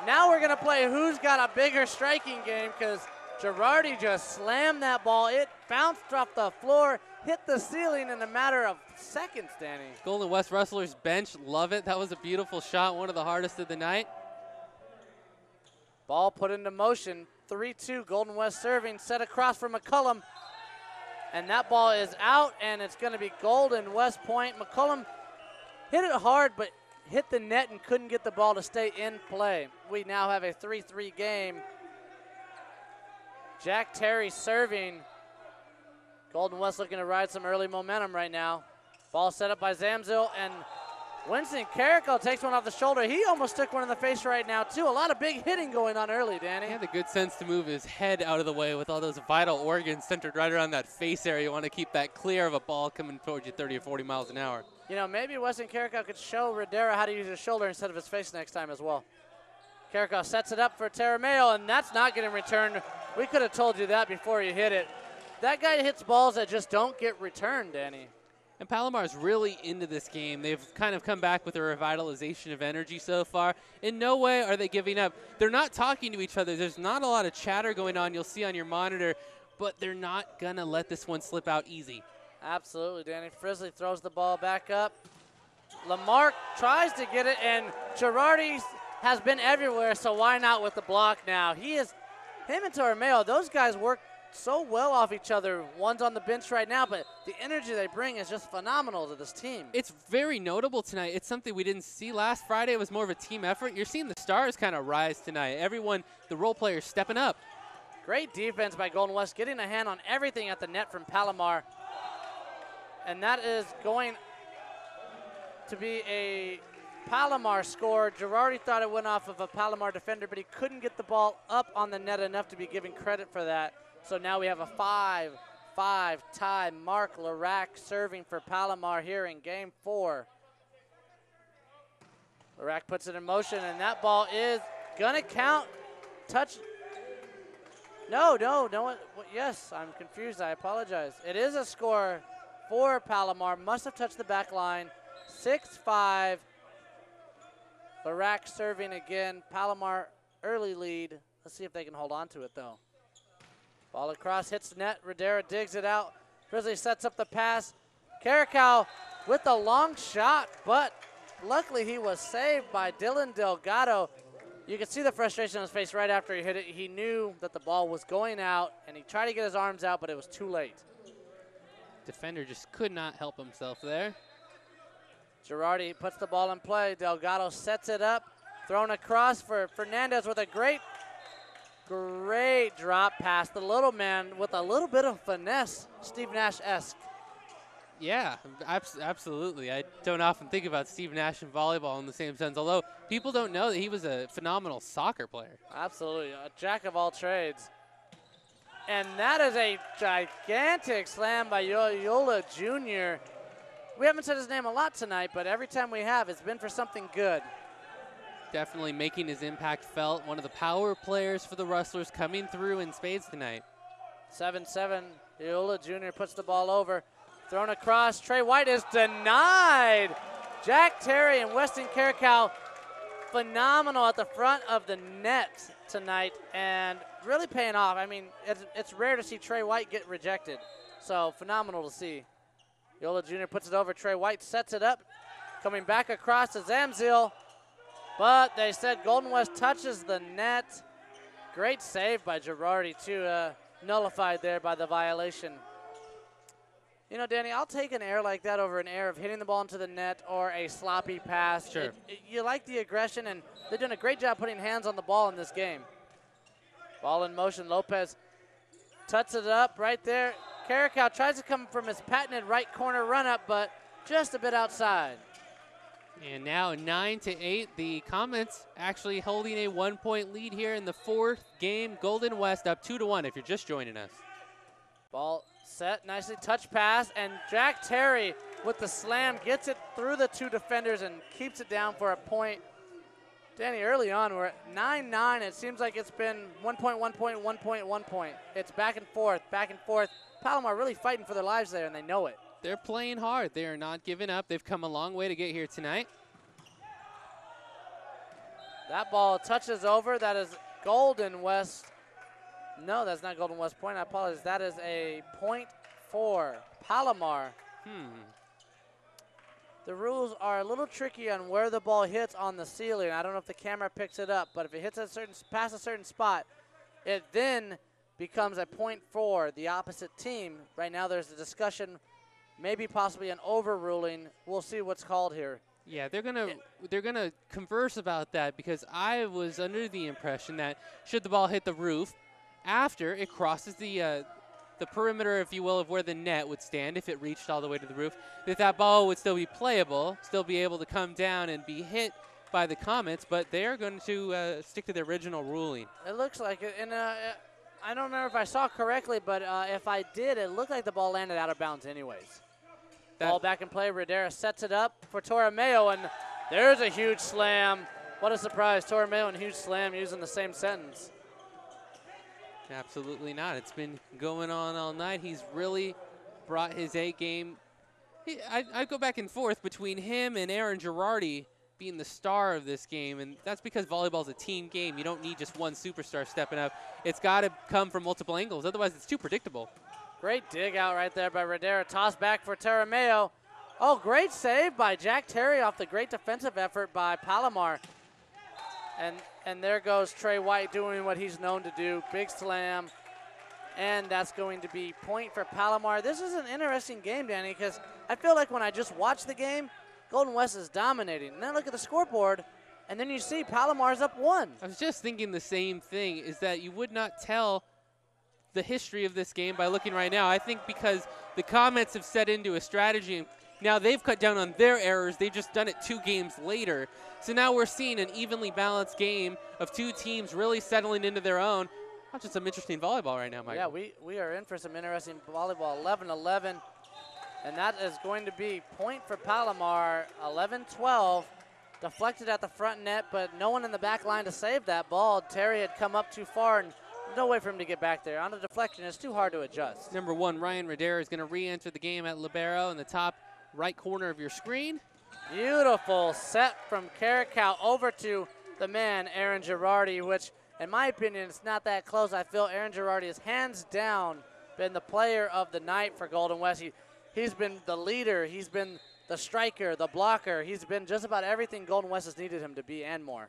Now we're going to play who's got a bigger striking game, because Girardi just slammed that ball. It bounced off the floor, hit the ceiling in a matter of seconds, Danny. Golden West Rustlers bench, love it. That was a beautiful shot, one of the hardest of the night. Ball put into motion, 3-2, Golden West serving, set across for McCullum. And that ball is out, and it's going to be Golden West point. McCullum hit it hard, but hit the net and couldn't get the ball to stay in play. We now have a 3-3 game. Jack Terry serving. Golden West looking to ride some early momentum right now. Ball set up by Zamzil, and Winston Carrico takes one off the shoulder. He almost took one in the face right now, too. A lot of big hitting going on early, Danny. He had the good sense to move his head out of the way with all those vital organs centered right around that face area. You want to keep that clear of a ball coming towards you 30 or 40 miles an hour. You know, maybe Winston Carrico could show Rodera how to use his shoulder instead of his face next time as well. Carrico sets it up for Tarameo, and that's not getting returned. We could have told you that before you hit it. That guy hits balls that just don't get returned, Danny. And Palomar's really into this game. They've kind of come back with a revitalization of energy so far. In no way are they giving up. They're not talking to each other. There's not a lot of chatter going on, you'll see on your monitor, but they're not going to let this one slip out easy. Absolutely, Danny. Frizzly throws the ball back up. Lamarck tries to get it, and Girardi has been everywhere, so why not with the block now? Him and Torremeo, those guys work so well off each other. One's on the bench right now, but the energy they bring is just phenomenal to this team. It's very notable tonight. It's something we didn't see last Friday. It was more of a team effort. You're seeing the stars kind of rise tonight. Everyone, the role players stepping up. Great defense by Golden West, getting a hand on everything at the net from Palomar. And that is going to be a Palomar score. Girardi thought it went off of a Palomar defender, but he couldn't get the ball up on the net enough to be given credit for that. So now we have a 5-5 tie. Mark Larac serving for Palomar here in game 4. Larac puts it in motion, and that ball is going to count. Touch. No. Yes, I'm confused. I apologize. It is a score for Palomar. Must have touched the back line. 6-5. Larac serving again. Palomar early lead. Let's see if they can hold on to it, though. Ball across, hits the net. Rodera digs it out. Frizzly sets up the pass. Carrico with a long shot, but luckily he was saved by Dylan Delgado. You can see the frustration on his face right after he hit it. He knew that the ball was going out, and he tried to get his arms out, but it was too late. Defender just could not help himself there. Girardi puts the ball in play. Delgado sets it up. Thrown across for Fernandez with a great drop pass. The little man with a little bit of finesse, Steve Nash-esque. Yeah, absolutely. I don't often think about Steve Nash and volleyball in the same sense, although people don't know that he was a phenomenal soccer player. Absolutely, a jack of all trades. And that is a gigantic slam by Yola Jr. We haven't said his name a lot tonight, but every time we have, it's been for something good. Definitely making his impact felt. One of the power players for the Rustlers coming through in spades tonight. 7-7, Yola Jr. puts the ball over. Thrown across, Trey White is denied. Jack Terry and Weston Carrico, phenomenal at the front of the net tonight and really paying off. I mean, it's rare to see Trey White get rejected, so phenomenal to see. Yola Jr. puts it over, Trey White sets it up, coming back across to Zamzil, but they said Golden West touches the net. Great save by Girardi, too, nullified there by the violation. You know, Danny, I'll take an error like that over an error of hitting the ball into the net or a sloppy pass. Sure. You like the aggression, and they're doing a great job putting hands on the ball in this game. Ball in motion, Lopez tucks it up right there. Carrico tries to come from his patented right corner run-up, but just a bit outside. And now 9-8. The Comets actually holding a 1-point lead here in the 4th game. Golden West up 2-1 if you're just joining us. Ball set, nicely touch pass, and Jack Terry with the slam gets it through the 2 defenders and keeps it down for a point. Danny, early on, we're at 9-9. It seems like it's been 1 point, 1 point, 1 point, 1 point. It's back and forth, back and forth. Palomar really fighting for their lives there, and they know it. They're playing hard. They are not giving up. They've come a long way to get here tonight. That ball touches over. That is Golden West. No, that's not Golden West point. I apologize. That is a point for Palomar. The rules are a little tricky on where the ball hits on the ceiling. I don't know if the camera picks it up, but if it hits past a certain spot, it then becomes a point for the opposite team. Right now there's a discussion, maybe possibly an overruling. We'll see what's called here. Yeah, they're gonna converse about that, because I was under the impression that should the ball hit the roof, after it crosses the the perimeter, if you will, of where the net would stand if it reached all the way to the roof, that ball would still be playable, still be able to come down and be hit by the Comets, but they are going to stick to the original ruling. It looks like it, and I don't remember if I saw correctly, but if I did, it looked like the ball landed out of bounds anyways. Ball back in play. Rodera sets it up for Torromeo, and there's a huge slam. What a surprise. Torromeo and huge slam using the same sentence. Absolutely not. It's been going on all night. He's really brought his A game. I go back and forth between him and Aaron Girardi being the star of this game, and that's because volleyball is a team game. You don't need just one superstar stepping up. It's got to come from multiple angles. Otherwise, it's too predictable. Great dig out right there by Rodera. Toss back for Torromeo. Oh, great save by Jack Terry off the great defensive effort by Palomar. And there goes Trey White doing what he's known to do. Big slam. And that's going to be point for Palomar. This is an interesting game, Danny, because I feel like when I just watch the game, Golden West is dominating. And then look at the scoreboard, and then you see Palomar's up 1. I was just thinking the same thing, is that you would not tell the history of this game by looking right now. I think because the Comets have set into a strategy, and now they've cut down on their errors. They've just done it 2 games later. So now we're seeing an evenly balanced game of 2 teams really settling into their own. Watching some interesting volleyball right now, Mike. Yeah, we are in for some interesting volleyball. 11-11, and that is going to be point for Palomar. 11-12, deflected at the front net, but no one in the back line to save that ball. Terry had come up too far, and no way for him to get back there. On the deflection, it's too hard to adjust. Number 1, Ryan Rodera, is going to re-enter the game at libero in the top right corner of your screen. Beautiful set from Caracal over to the man, Aaron Girardi, which, in my opinion, it's not that close. I feel Aaron Girardi is hands down been the player of the night for Golden West. He's been the leader. He's been the striker, the blocker. He's been just about everything Golden West has needed him to be and more.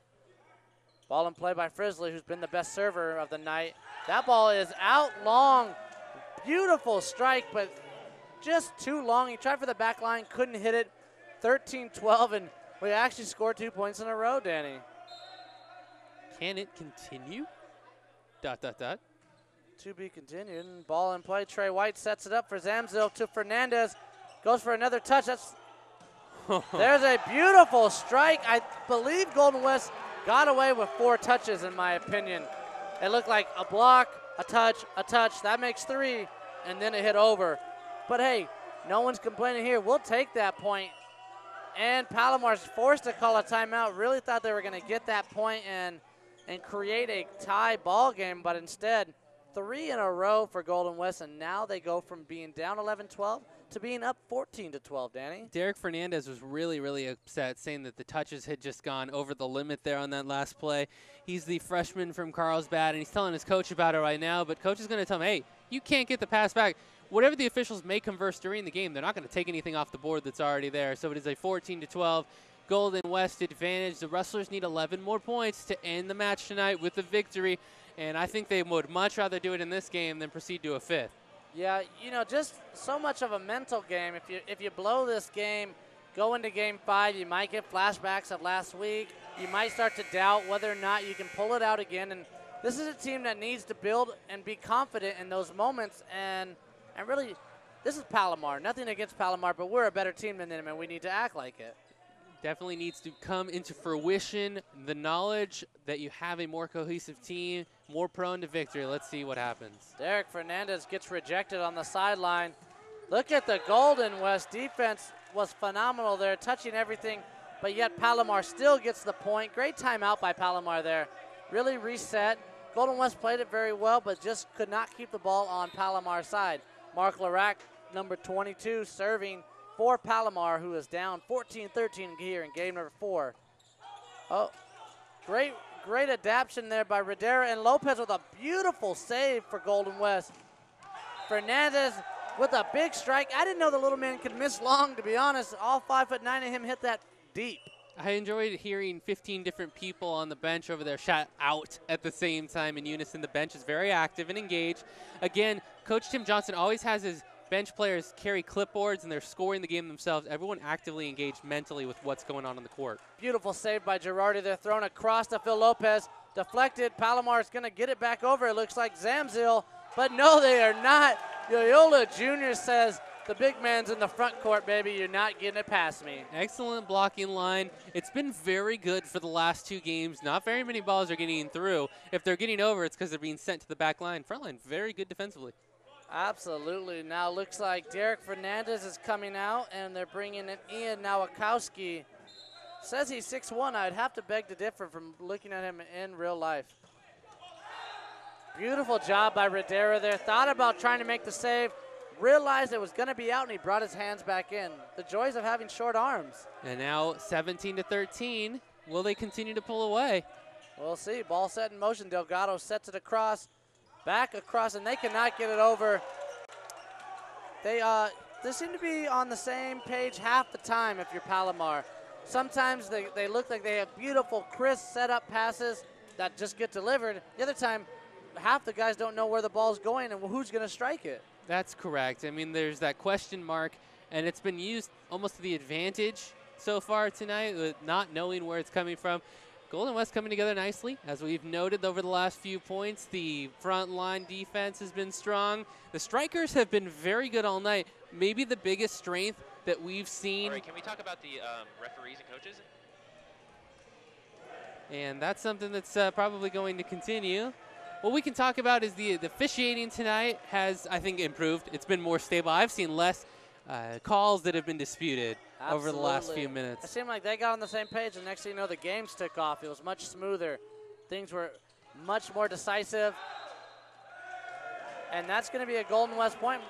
Ball in play by Frizzley, who's been the best server of the night. That ball is out long. Beautiful strike, but just too long. He tried for the back line, couldn't hit it. 13-12, and we actually scored 2 points in a row, Danny. Can it continue? ... To be continued. And ball in play. Trey White sets it up for Zamzil to Fernandez. Goes for another touch. There's a beautiful strike. I believe Golden West got away with 4 touches, in my opinion. It looked like a block, a touch. That makes 3, and then it hit over. But hey, no one's complaining here. We'll take that point. And Palomar's forced to call a timeout. Really thought they were going to get that point and create a tie ball game, but instead 3 in a row for Golden West, and now they go from being down 11-12 to being up 14-12, Danny. Derek Fernandez was really, really upset, saying that the touches had just gone over the limit there on that last play. He's the freshman from Carlsbad, and he's telling his coach about it right now, but coach is going to tell him, hey, you can't get the pass back. Whatever the officials may converse during the game, they're not going to take anything off the board that's already there. So it is a 14-12 Golden West advantage. The Rustlers need 11 more points to end the match tonight with a victory, and I think they would much rather do it in this game than proceed to a 5th. Yeah, you know, just so much of a mental game. If you blow this game, go into game 5, you might get flashbacks of last week. You might start to doubt whether or not you can pull it out again. And this is a team that needs to build and be confident in those moments. And really, this is Palomar. Nothing against Palomar, but we're a better team than them, and we need to act like it. Definitely needs to come into fruition the knowledge that you have a more cohesive team, more prone to victory. Let's see what happens. Derek Fernandez gets rejected on the sideline. Look at the Golden West defense was phenomenal there, touching everything, but yet Palomar still gets the point. Great timeout by Palomar there. Really reset. Golden West played it very well, but just could not keep the ball on Palomar's side. Mark Larac, number 22, serving for Palomar, who is down 14-13 here in game number 4. Oh, great adaptation there by Rodera, and Lopez with a beautiful save for Golden West. Fernandez with a big strike. I didn't know the little man could miss long, to be honest. All 5'9" of him hit that deep. I enjoyed hearing 15 different people on the bench over there shout out at the same time in unison. The bench is very active and engaged. Again, Coach Tim Johnson always has his bench players carry clipboards, and they're scoring the game themselves. Everyone actively engaged mentally with what's going on the court. Beautiful save by Girardi. They're thrown across to Phil Lopez. Deflected. Palomar is going to get it back over. It looks like Zamzil, but no, they are not. Yoyola Jr. says, the big man's in the front court, baby. You're not getting it past me. Excellent blocking line. It's been very good for the last 2 games. Not very many balls are getting through. If they're getting over, it's because they're being sent to the back line. Front line, very good defensively. Absolutely. Now looks like Derek Fernandez is coming out, and they're bringing in Ian Nowakowski. Says he's 6'1". I'd have to beg to differ from looking at him in real life. Beautiful job by Rodera there. Thought about trying to make the save. Realized it was going to be out, and he brought his hands back in. The joys of having short arms. And now 17-13. Will they continue to pull away? We'll see. Ball set in motion. Delgado sets it across. Back across, and they cannot get it over. They seem to be on the same page half the time if you're Palomar. Sometimes they look like they have beautiful, crisp setup passes that just get delivered. The other time, half the guys don't know where the ball's going and who's going to strike it. That's correct. I mean, there's that question mark, and it's been used almost to the advantage so far tonight with not knowing where it's coming from. Golden West coming together nicely. As we've noted over the last few points, the front line defense has been strong. The strikers have been very good all night. Maybe the biggest strength that we've seen. All right, can we talk about the referees and coaches? And that's something that's probably going to continue. What we can talk about is the officiating tonight has, I think, improved. It's been more stable. I've seen less calls that have been disputed over the last few minutes. It seemed like they got on the same page, and next thing you know, the games took off. It was much smoother. Things were much more decisive. And that's going to be a Golden West point.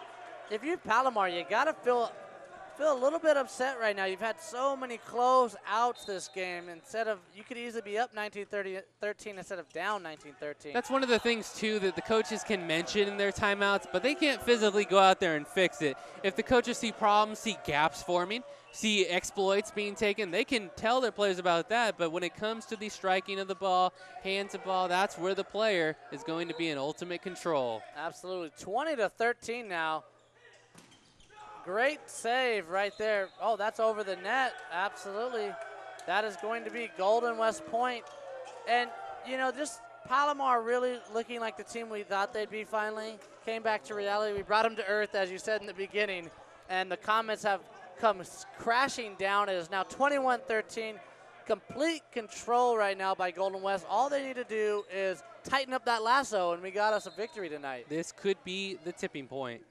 If you're Palomar, you got to feel a little bit upset right now. You've had so many close outs this game. You could easily be up 19-13 instead of down 19-13. That's one of the things, too, that the coaches can mention in their timeouts, but they can't physically go out there and fix it. If the coaches see problems, see gaps forming, see exploits being taken, they can tell their players about that. But when it comes to the striking of the ball, hands of ball, that's where the player is going to be in ultimate control. Absolutely. 20-13 now. Great save right there. Oh, that's over the net. Absolutely. That is going to be Golden West point. And, you know, just Palomar really looking like the team we thought they'd be finally. Came back to reality. We brought them to earth, as you said in the beginning. And the comments have come crashing down. It is now 21-13. Complete control right now by Golden West. All they need to do is tighten up that lasso, and we got us a victory tonight. This could be the tipping point.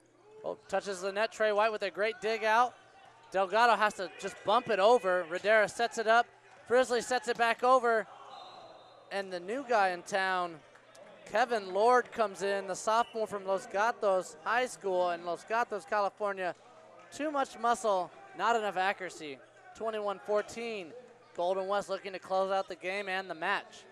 Oh, touches the net. Trey White with a great dig out. Delgado has to just bump it over. Rodera sets it up. Frizzly sets it back over. And the new guy in town, Kevin Lord, comes in, the sophomore from Los Gatos High School in Los Gatos, California. Too much muscle, not enough accuracy. 21-14. Golden West looking to close out the game and the match.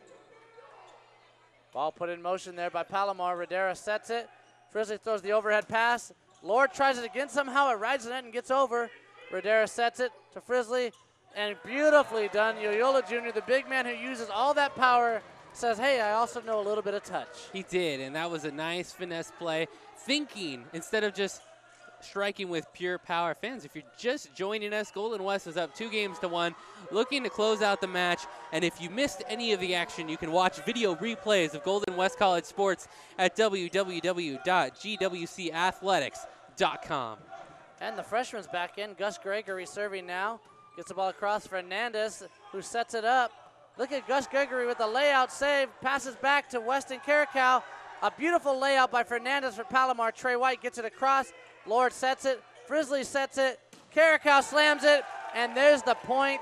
Ball put in motion there by Palomar. Rodera sets it. Frizzly throws the overhead pass. Lord tries it again somehow. It rides the net and gets over. Rodera sets it to Frizzly. And beautifully done. Yoyola Jr., the big man who uses all that power, says, hey, I also know a little bit of touch. He did, and that was a nice finesse play. Thinking instead of just striking with pure power. Fans, if you're just joining us, Golden West is up 2-1, looking to close out the match. And if you missed any of the action, you can watch video replays of Golden West College sports at www.gwcathletics.com. And the freshman's back in. Gus Gregory serving now. Gets the ball across Fernandez, who sets it up. Look at Gus Gregory with the layout save. Passes back to Weston Caracal. A beautiful layout by Fernandez for Palomar. Trey White gets it across. Lord sets it. Frizzly sets it. Caracal slams it. And there's the point.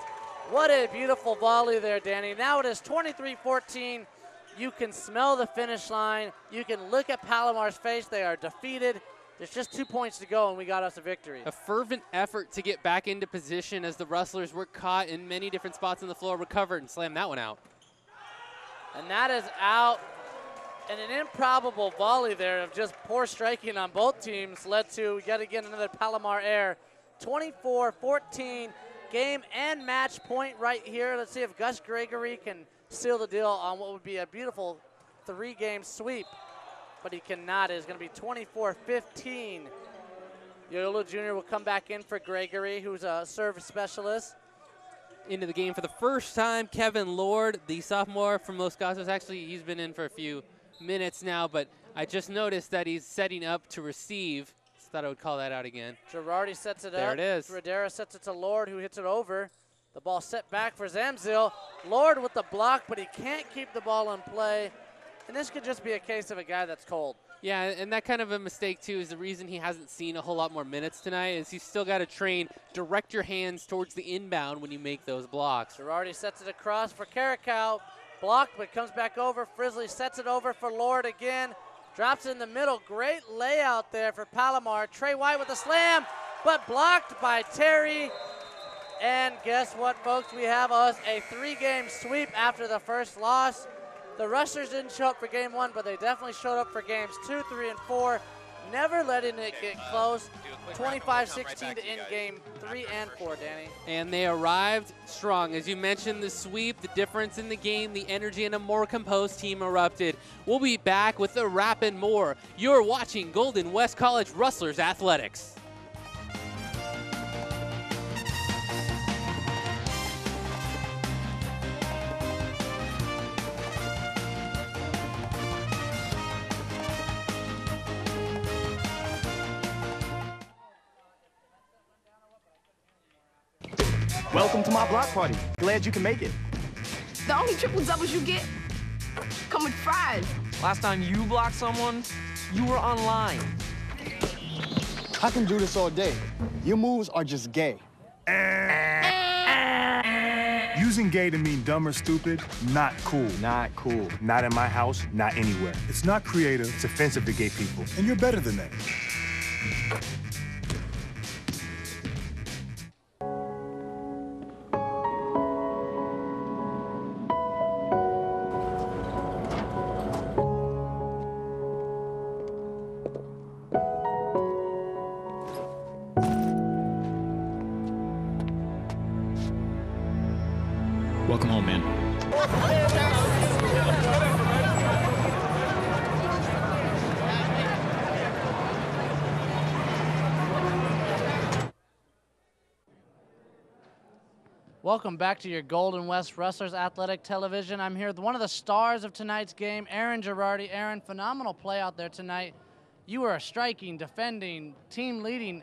What a beautiful volley there, Danny. Now it is 23-14. You can smell the finish line. You can look at Palomar's face. They are defeated. There's just 2 points to go, and we got us a victory. A fervent effort to get back into position as the Rustlers were caught in many different spots on the floor, recovered, and slammed that one out. And that is out. And an improbable volley there of just poor striking on both teams led to yet again another Palomar error. 24-14, game and match point right here. Let's see if Gus Gregory can seal the deal on what would be a beautiful 3-game sweep. But he cannot. It is going to be 24-15. Yoyola Jr. will come back in for Gregory, who's a service specialist. Into the game for the first time, Kevin Lord, the sophomore from Los Gatos. Actually, he's been in for a few minutes now, but I just noticed that he's setting up to receive Thought I would call that out again. Girardi sets it up. There it is. Radera sets it to Lord, who hits it over. The ball set back for Zamzil. Lord with the block, but he can't keep the ball in play. And this could just be a case of a guy that's cold. Yeah, and that kind of a mistake, too, is the reason he hasn't seen a whole lot more minutes tonight is he's still got to train, direct your hands towards the inbound when you make those blocks. Girardi sets it across for Caracal. Blocked, but comes back over. Frizzly sets it over for Lord again. Drops it in the middle. Great layout there for Palomar. Trey White with a slam, but blocked by Terry. And guess what, folks? We have us a 3-game sweep after the first loss. The Rustlers didn't show up for game 1, but they definitely showed up for games 2, 3, and 4. Never letting it get close. 25-16 to end game 3 and 4, Danny. And they arrived strong. As you mentioned, the sweep, the difference in the game, the energy, and a more composed team erupted. We'll be back with a wrap and more. You're watching Golden West College Rustlers Athletics. Welcome to my block party. Glad you can make it. The only triple doubles you get come with fries. Last time you blocked someone, you were online. I can do this all day. Your moves are just gay. Using gay to mean dumb or stupid, not cool. Not cool. Not in my house, not anywhere. It's not creative, it's offensive to gay people. And you're better than that. Welcome home, man. Welcome back to your Golden West Rustlers Athletic Television. I'm here with one of the stars of tonight's game, Aaron Girardi. Aaron, phenomenal play out there tonight. You were striking, defending, team leading.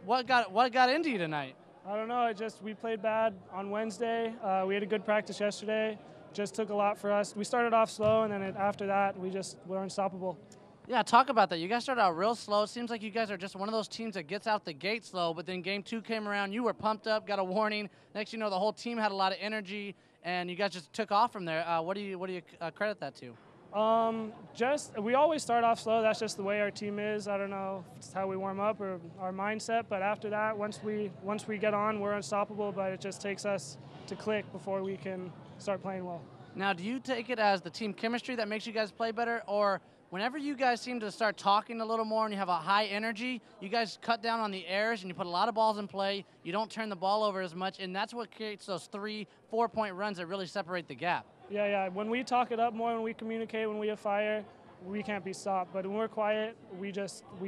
What got into you tonight? I don't know. We played bad on Wednesday. We had a good practice yesterday. Just took a lot for us. We started off slow, and then after that, we're unstoppable. Yeah, talk about that. You guys started out real slow. It seems like you guys are just one of those teams that gets out the gate slow, but then game 2 came around. You were pumped up, got a warning. Next, you know, the whole team had a lot of energy, and you guys just took off from there. What do you credit that to? We always start off slow. That's just the way our team is. I don't know if it's how we warm up or our mindset, but after that, once we get on, we're unstoppable, but it just takes us to click before we can start playing well. Now, do you take it as the team chemistry that makes you guys play better, or whenever you guys seem to start talking a little more and you have a high energy, you guys cut down on the errors and you put a lot of balls in play, you don't turn the ball over as much, and that's what creates those 3-4 point runs that really separate the gap? Yeah. When we talk it up more, when we communicate, when we have fire, we can't be stopped. But when we're quiet, we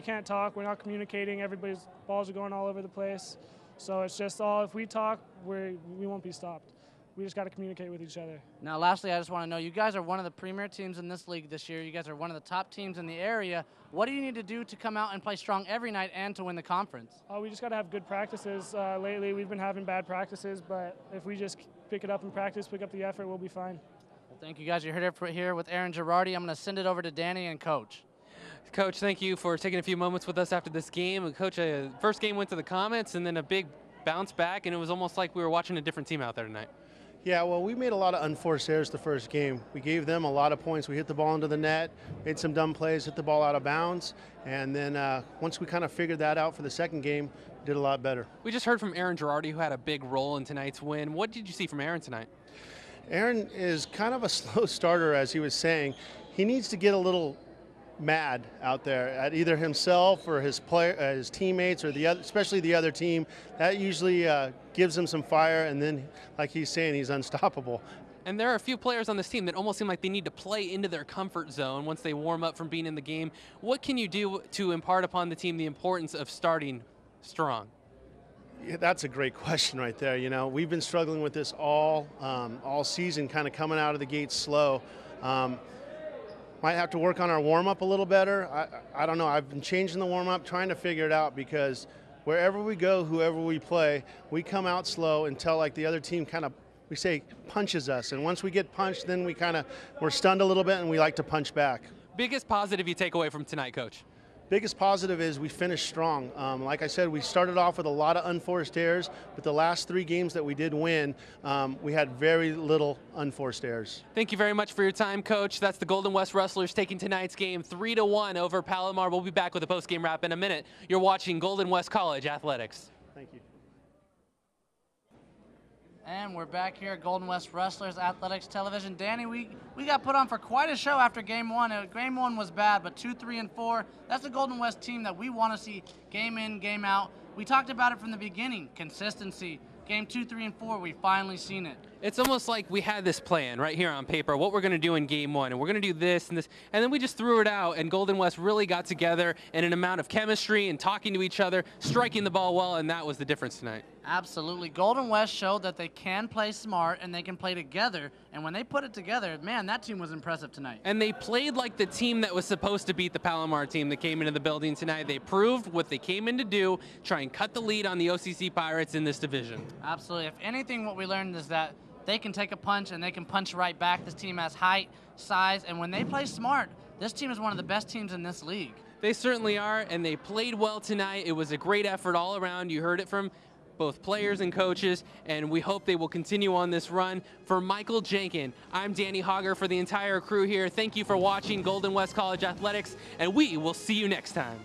can't talk. We're not communicating. Everybody's balls are going all over the place. So it's just if we talk, we won't be stopped. We just got to communicate with each other. Now, lastly, I just want to know, you guys are one of the premier teams in this league this year. You guys are one of the top teams in the area. What do you need to do to come out and play strong every night and to win the conference? We just got to have good practices. Lately, we've been having bad practices, but if we just pick it up in practice, pick up the effort, we'll be fine. Well, thank you, guys. You're here with Aaron Girardi. I'm going to send it over to Danny and Coach. Coach, thank you for taking a few moments with us after this game. Coach, first game went to the Comets, and then a big bounce back, and it was almost like we were watching a different team out there tonight. Yeah, well, we made a lot of unforced errors the first game. We gave them a lot of points. We hit the ball into the net, made some dumb plays, hit the ball out of bounds, and then once we kind of figured that out for the second game, we did a lot better. We just heard from Aaron Girardi, who had a big role in tonight's win. What did you see from Aaron tonight? Aaron is kind of a slow starter, as he was saying. He needs to get a little mad out there at either himself or his teammates, or especially the other team. That usually gives him some fire, and then, like he's saying, he's unstoppable. And there are a few players on this team that almost seem like they need to play into their comfort zone once they warm up from being in the game. What can you do to impart upon the team the importance of starting strong? Yeah, that's a great question right there. You know, we've been struggling with this all season, kind of coming out of the gate slow. Might have to work on our warm-up a little better. I don't know. I've been changing the warm-up, trying to figure it out, because wherever we go, whoever we play, we come out slow until like the other team kind of, we say, punches us. And once we get punched, then we're stunned a little bit and we like to punch back. Biggest positive you take away from tonight, Coach? Biggest positive is we finished strong. Like I said, we started off with a lot of unforced errors, but the last 3 games that we did win, we had very little unforced errors. Thank you very much for your time, Coach. That's the Golden West Rustlers taking tonight's game 3-1 over Palomar. We'll be back with a post-game wrap in a minute. You're watching Golden West College Athletics. Thank you. And we're back here at Golden West Rustlers Athletics Television. Danny, we got put on for quite a show after Game 1. Game 1 was bad, but 2, 3, and 4, that's the Golden West team that we want to see game in, game out. We talked about it from the beginning, consistency. Game 2, 3, and 4, we've finally seen it. It's almost like we had this plan right here on paper, what we're going to do in Game 1, and we're going to do this and this, and then we just threw it out, and Golden West really got together in an amount of chemistry and talking to each other, striking the ball well, and that was the difference tonight. Absolutely. Golden West showed that they can play smart and they can play together, and when they put it together, man, that team was impressive tonight. And they played like the team that was supposed to beat the Palomar team that came into the building tonight. They proved what they came in to do, try and cut the lead on the OCC Pirates in this division. Absolutely. If anything, what we learned is that they can take a punch and they can punch right back. This team has height, size, and when they play smart, this team is one of the best teams in this league. They certainly are, and they played well tonight. It was a great effort all around. You heard it from both players and coaches, and we hope they will continue on this run. For Michael Jenkin, I'm Danny Hogger. For the entire crew here, thank you for watching Golden West College Athletics, and we will see you next time.